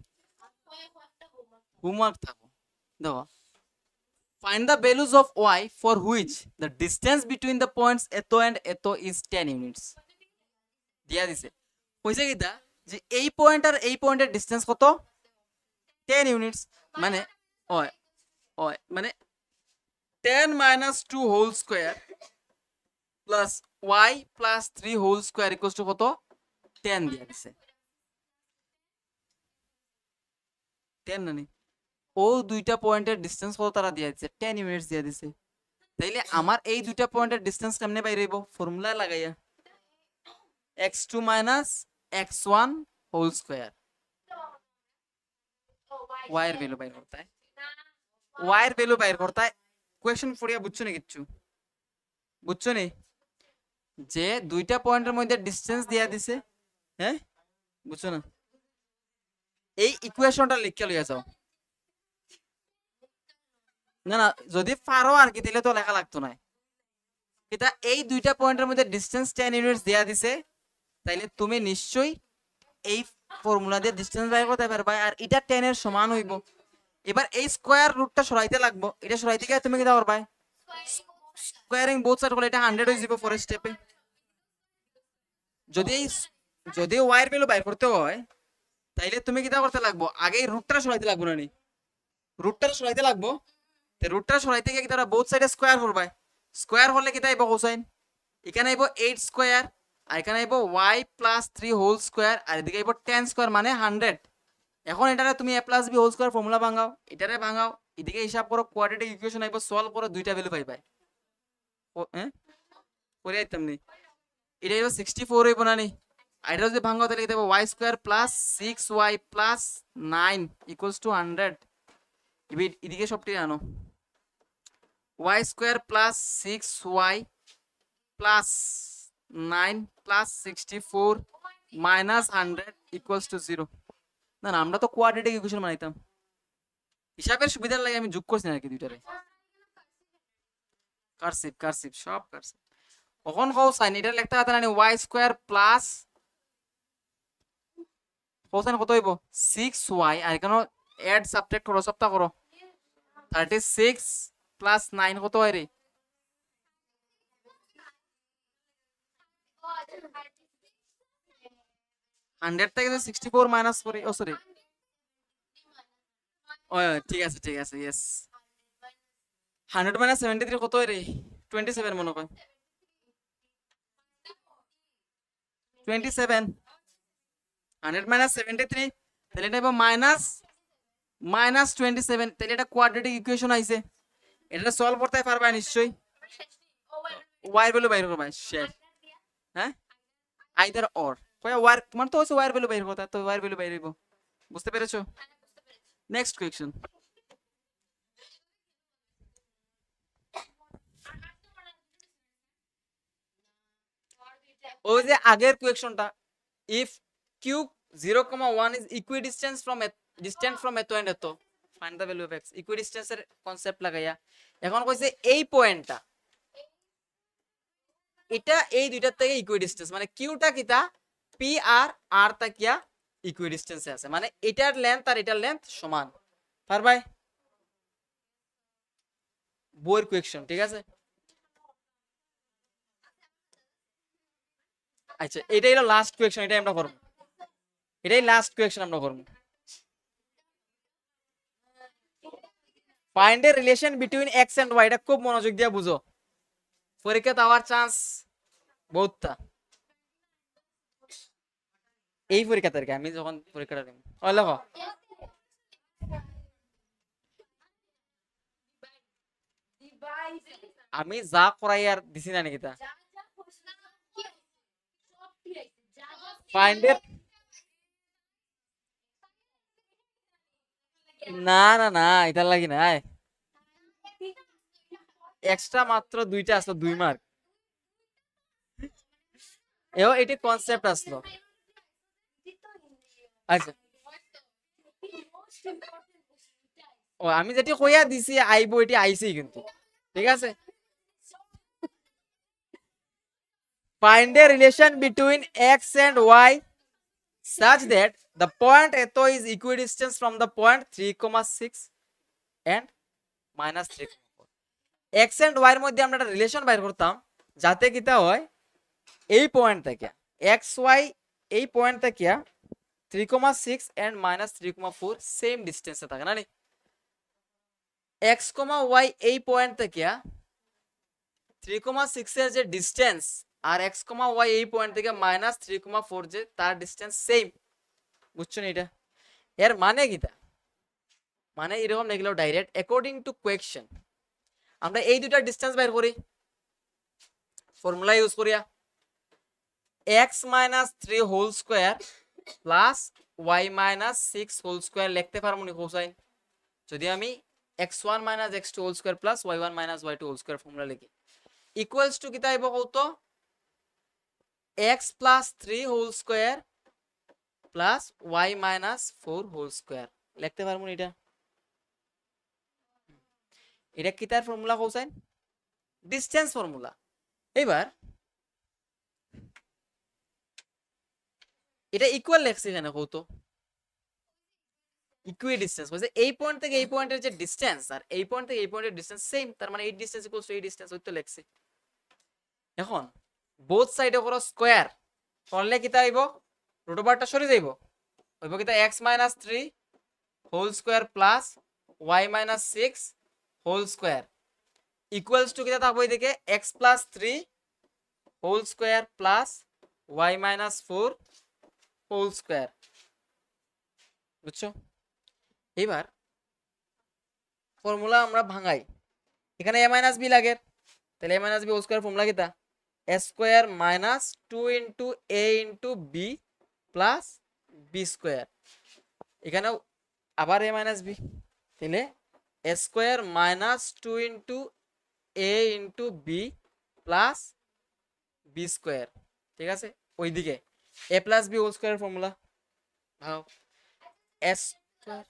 হোমওয়ার্ক থাকো দেখো find the values of y for which the distance between the points এত and এত is 10 units দিয়া দিছে কইছে কিটা যে এই পয়েন্ট আর এই পয়েন্টের ডিসটেন্স কত 10 ইউনিটস মানে হয় মানে 10 - 2 whole square plus y plus 3 whole square equals to কত 10 দিয়া দিছে 10 নানি ও দুইটা পয়েন্টের ডিসটেন্স কত তারা দিয়া দিছে 10 ইউনিটস দিয়া দিছে তাইলে আমার এই দুইটা পয়েন্টের ডিসটেন্স কেমনে বাইরে হইব ফর্মুলা লাগাইয়া x2 - x1 whole square y এর ভ্যালু বাইর করতে কোয়েশ্চন পড়িয়া বুঝছো না কিচ্ছু বুঝছো নি যে দুইটা পয়েন্টের মধ্যে ডিসটেন্স দিয়া দিছে হ্যাঁ বুঝছো না এই ইকুয়েশনটা লিখে লইয়া যাও না না যদি পারো আর কি দিলে তো লেখা লাগতো না এটা এই দুইটা পয়েন্টের মধ্যে ডিসটেন্স 10 ইউনিটস দেয়া দিছে তাইলে তুমি নিশ্চয়ই এই ফর্মুলা দিয়ে ডিসটেন্স বের করতে পারবা আর এটা 10 এর সমান হইব এবার এই স্কয়ার রুটটা সরাইতে লাগবো এটা সরাইতে গিয়ে তুমি কি করবা স্কয়ারিং বোথ সাইড করলে এটা 100 হয়ে যাবে ফর স্টেপে যদি y এর ভ্যালু বাইর করতে হয় তাইলে তুমি কি করতে লাগবো আগে রুটটা সরাইতে লাগবো না নি রুটটা সরাইতে লাগবো তে রুটটা সরাইতে গিয়ে কি তারা বোথ সাইডে স্কয়ার করবা স্কয়ার হলে কি তাইব কোসাইন এখানে আইবো 8 স্কয়ার আর এখানে আইবো y প্লাস 3 হোল স্কয়ার আর এদিকে আইবো 10 স্কয়ার মানে 100 এখন এটারে তুমি a plus b whole square formula ভাঙাও এটারে ভাঙাও এদিকে হিসাব করো কোয়াড্রেটিক ইকুয়েশন আইবো সলভ করো দুইটা ভ্যালু পাইবা হ্যাঁ করে আইতাম নি এটা হইবো 64 হইবো না নি আর এটা যদি ভাঙাও তাহলে কি দেবো y square plus 6y plus 9 equals to 100 এদিকে সবটি আনো y square plus 6y plus 9 plus 64 minus 100 equals to 0 না না আমরা তো কোয়াড্রেটিক ইকুয়েশন বানাইতাম হিসাবের সুবিধার লাগে আমি যোগ করছি না আর কি দুইটারে কার্সিভ সব কার্সিভ কখন কোসাইন এটা লিখতে পারতে না y স্কয়ার প্লাস কোসাইন কত হইব 6y আর এখানে এড সাবট্রাক্ট করো সবটা করো 36 প্লাস 9 কত হয় রে 100 থেকে 64 মাইনাস করে ও সরি ও ঠিক আছে यस 100 মাইনাস 73 কত হয় রে 27 মনে কর 27 100 মাইনাস 73 তাহলে এটা হবে মাইনাস মাইনাস 27 তাহলে এটা কোয়াড্রেটিক ইকুয়েশন আইছে এটা সলভ করতে পারবা নিশ্চয়ই y এর ভ্যালু বাইর করবা শেষ হ্যাঁ আইদার অর কয় ওয়ার তোমার তো হচ্ছে y এর ভ্যালু বাইর করতে তো y এর ভ্যালু বাইর হইব বুঝতে পেরেছো নেক্সট কোয়েশ্চন ওই যে আগের কোয়েশ্চনটা if q 0,1 is equidistant from এত এন্ড এত find the value of x equidistance এর কনসেপ্ট লাগাইয়া এখন কইছে এই পয়েন্টটা এটা এই দুইটার থেকে ইকুইডিস্টেন্স মানে কিউটা কিটা পি আর আর তাকিয়া ইকুইডিস্টেন্সে আছে মানে এটার লেন্থ আর এটার লেন্থ সমান পারবাই বইয়ের কোয়েশ্চন ঠিক আছে আচ্ছা এটাই হলো লাস্ট কোয়েশ্চন এটাই আমরা করব এটাই লাস্ট কোয়েশ্চন আমরা করব find a relation between X and Y এটা খুব মনোযোগ দিয়ে বুঝো পরীক্ষাতে আওয়ার চান্স বহুতটা এই পরীক্ষা থেকে আমি যখন পরীক্ষাটা দেব ওই লেখো আমি যা করাই আর দিছি না নাকি তা ফাইন্ড এর না না না এটা লাগি না এক্সট্রা মাত্র দুইটা আসলো 2 মার্ক এও এটি কনসেপ্ট আসলো আচ্ছা ও আমি যেটি কইয়া দিছি আইবো এটি আইছি কিন্তু ঠিক আছে find a relation between x and y such that the point eto is equidistant from the point 3,6 and minus 3,4 x and y এর মধ্যে আমরা একটা রিলেশন বাইর করতাম যাতে কিটা হয় এই পয়েন্ট থেকে x y এই পয়েন্ট থেকে 3,6 and minus 3,4 সেম ডিসটেন্সে থাকে না x, y এই পয়েন্ট থেকে 3,6 এর যে ডিসটেন্স আর x, y এই পয়েন্ট থেকে মাইনাস 3,4 যে তার ডিসটেন্স সেম বুঝছো না এটা এর মানে কিটা মানে এরকম লিখলো ডাইরেক্ট অ্যাকর্ডিং টু কোয়েশ্চন আমরা এই দুইটা ডিসটেন্স বাইর করি ফর্মুলা ইউজ করিয়া x minus 3 whole square plus y minus 6 whole square লিখতে পারবো নি কোসাইন যদি আমি x1 minus x2 whole square plus y1 minus y2 whole square formula লিখি ইকুয়ালস টু কিতা আইব কত x plus 3 whole square plus y minus 4 whole square লিখতে পারবো নি এটা কিতার ফর্মুলা কোসাইন ডিসটেন্স ফর্মুলা এবার এটা ইকুয়াল লেখছি এখানে কত ইকুইডিস্টেন্স বলছে এই পয়েন্ট থেকে এই পয়েন্টের যে ডিসটেন্স আর এই পয়েন্ট থেকে এই পয়েন্টের ডিসটেন্স সেম তার মানে এই ডিসটেন্স ইকুয়ালস টু এই ডিসটেন্স ওই তো লেখছি এখন বোথ সাইডে করো স্কয়ার করলে কিতা আইব রুট ওভারটা সরে যাইব হইব কিতা x - 3 whole square plus y - 6 whole square equals to কিতা থাকবে এদিকে x + 3 whole square plus y - 4 whole square বুঝছো এবার ফর্মুলা আমরা ভাঙাই এখানে a - b লাগে তাহলে a - b whole square formula কিতা a square minus 2 into a into b plus b square এখানে আবার a - b তাহলে a square minus 2 into a into b plus b square ঠিক আছে ওইদিকে a plus b whole square formula ভাও s square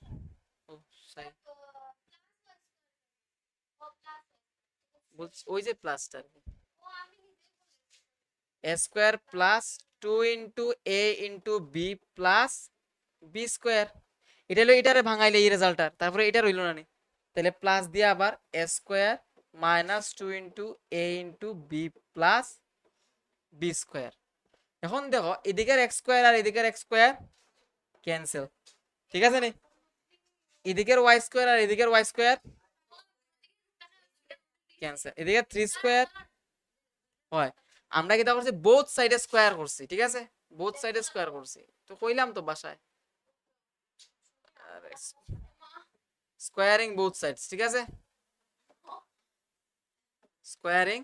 ও sorry ওই যে প্লাসটা a square plus 2 into a into b plus b square এটা হলো এটারে ভাঙাইলে এই রেজাল্টটা তারপরে এটা রইল না নি তাহলে প্লাস দিয়ে আবার a square minus 2 into a into b plus b square এখন দেখো এদিকের x স্কয়ার আর এদিকের x স্কয়ার ক্যান্সেল ঠিক আছে নি এদিকের y স্কয়ার আর এদিকের y স্কয়ার ক্যান্সেল এদিকে 3 স্কয়ার হয় আমরা কিটা করছি বোথ সাইডে স্কয়ার করছি ঠিক আছে বোথ সাইডে স্কয়ার করছি, তো কইলাম তো বাসায় স্কয়ারিং বোথ সাইডস, ঠিক আছে, স্কয়ারিং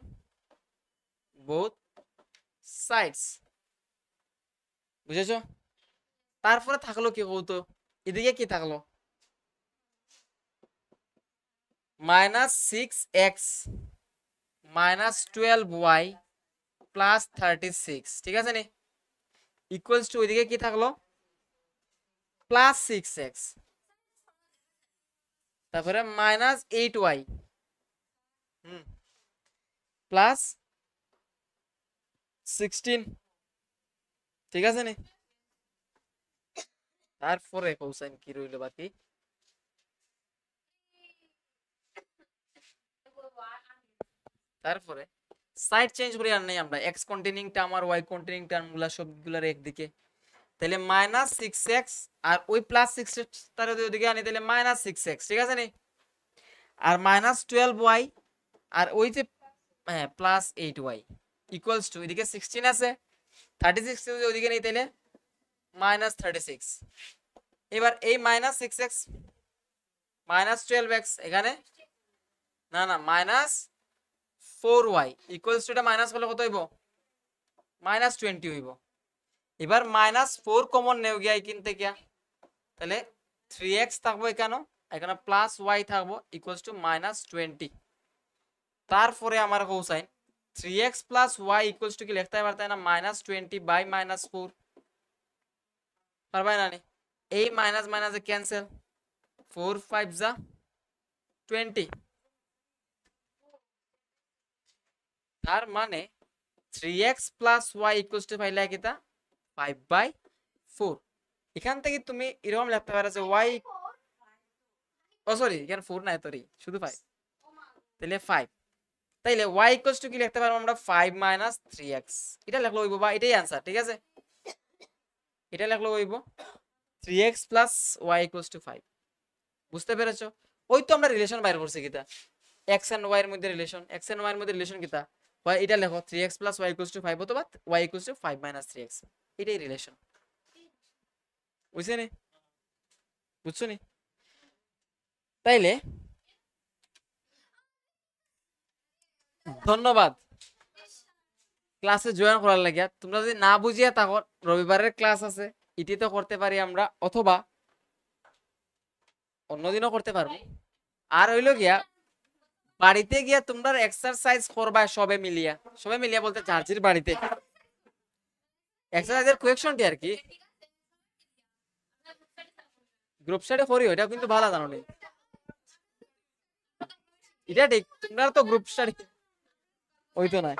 বোথ সাইডস, বুঝেছো? তারপরে থাকলো কি কৌতো, এদিকে কি থাকলো, -6x -12y +36, ঠিক আছে নি, ইকুয়ালস টু ওইদিকে কি থাকলো +6x, তারপরে -8y +16, ঠিক আছে নি, তারপরে কোসাইন কি রইল বাকি, তারপরে সাইড চেঞ্জ করে আর নাই আমরা, x কন্টিনিউং টার্ম আর y কন্টিনিউং টার্ম গুলা সবগুলার একদিকে, তাহলে -6x আর ওই +6x তার ওইদিকে আনি, তাহলে -6x, ঠিক আছে নি, আর -12y আর ওই যে হ্যাঁ +8y ইকুয়ালস টু এদিকে 16 আছে, 36 যদি ওইদিকে নেই তাহলে -36, এবার এই -6x -12x এখানে না না -4y ইকুয়ালস টু এটা মাইনাস করলে কত হইব -20 হইব, এবার -4 কমন নেও গিয়া কিনতে গিয়া, তাহলে 3x থাকবো এখানে, এখানে +y থাকবো ইকুয়ালস টু -20, তারপরে আমার cosine 3x + y equals to কি লিখতে পারতে না -20/-4, পারবাই না নি, এই মাইনাস মাইনাসে ক্যান্সেল, 4 5 যা 20, তার মানে 3x + y ইকুয়ালস টু পাইলা কিতা 5/4, এখান থেকে তুমি এরকম লিখতে পারো যে y, ও সরি এখানে 4 নাই তোরি শুধু 5, তাহলে 5, তাইলে y ইকুয়ালস টু কি লিখতে পারবো আমরা 5 - 3x, এটা লিখলো হইব বা এটাই आंसर, ঠিক আছে, এটা লিখলো হইব 3x + y = 5, বুঝতে পেরেছো? ওই তো আমরা রিলেশন বাইর করছি কিতা, x এন্ড y এর মধ্যে রিলেশন, x এন্ড y এর মধ্যে রিলেশন কিতা, হয় এটা লেখো 3x + y = 5 অথবা y = 5 - 3x, এটাই রিলেশন, বুঝছো নি, বুঝছো নি? তাইলে ধন্যবাদ ক্লাসে জয়েন করার লাগিয়া, তোমরা যদি না বুঝিয়া থাকো রবিবারের ক্লাস আছে এটি তো করতে পারি আমরা, অথবা অন্যদিনও করতে পারবো, আর হইলো গিয়া বাড়িতে গিয়া তোমরা এক্সারসাইজ করবা সবে মিলিয়া বলতে চার্জির বাড়িতে এক্সারসাইজের কোয়েকশনটি আর কি গ্রুপ চ্যাটে করি, এটা কিন্তু ভালো জানো নি, এটা ঠিক তোমরা তো গ্রুপ স্টাডি ওই তো না।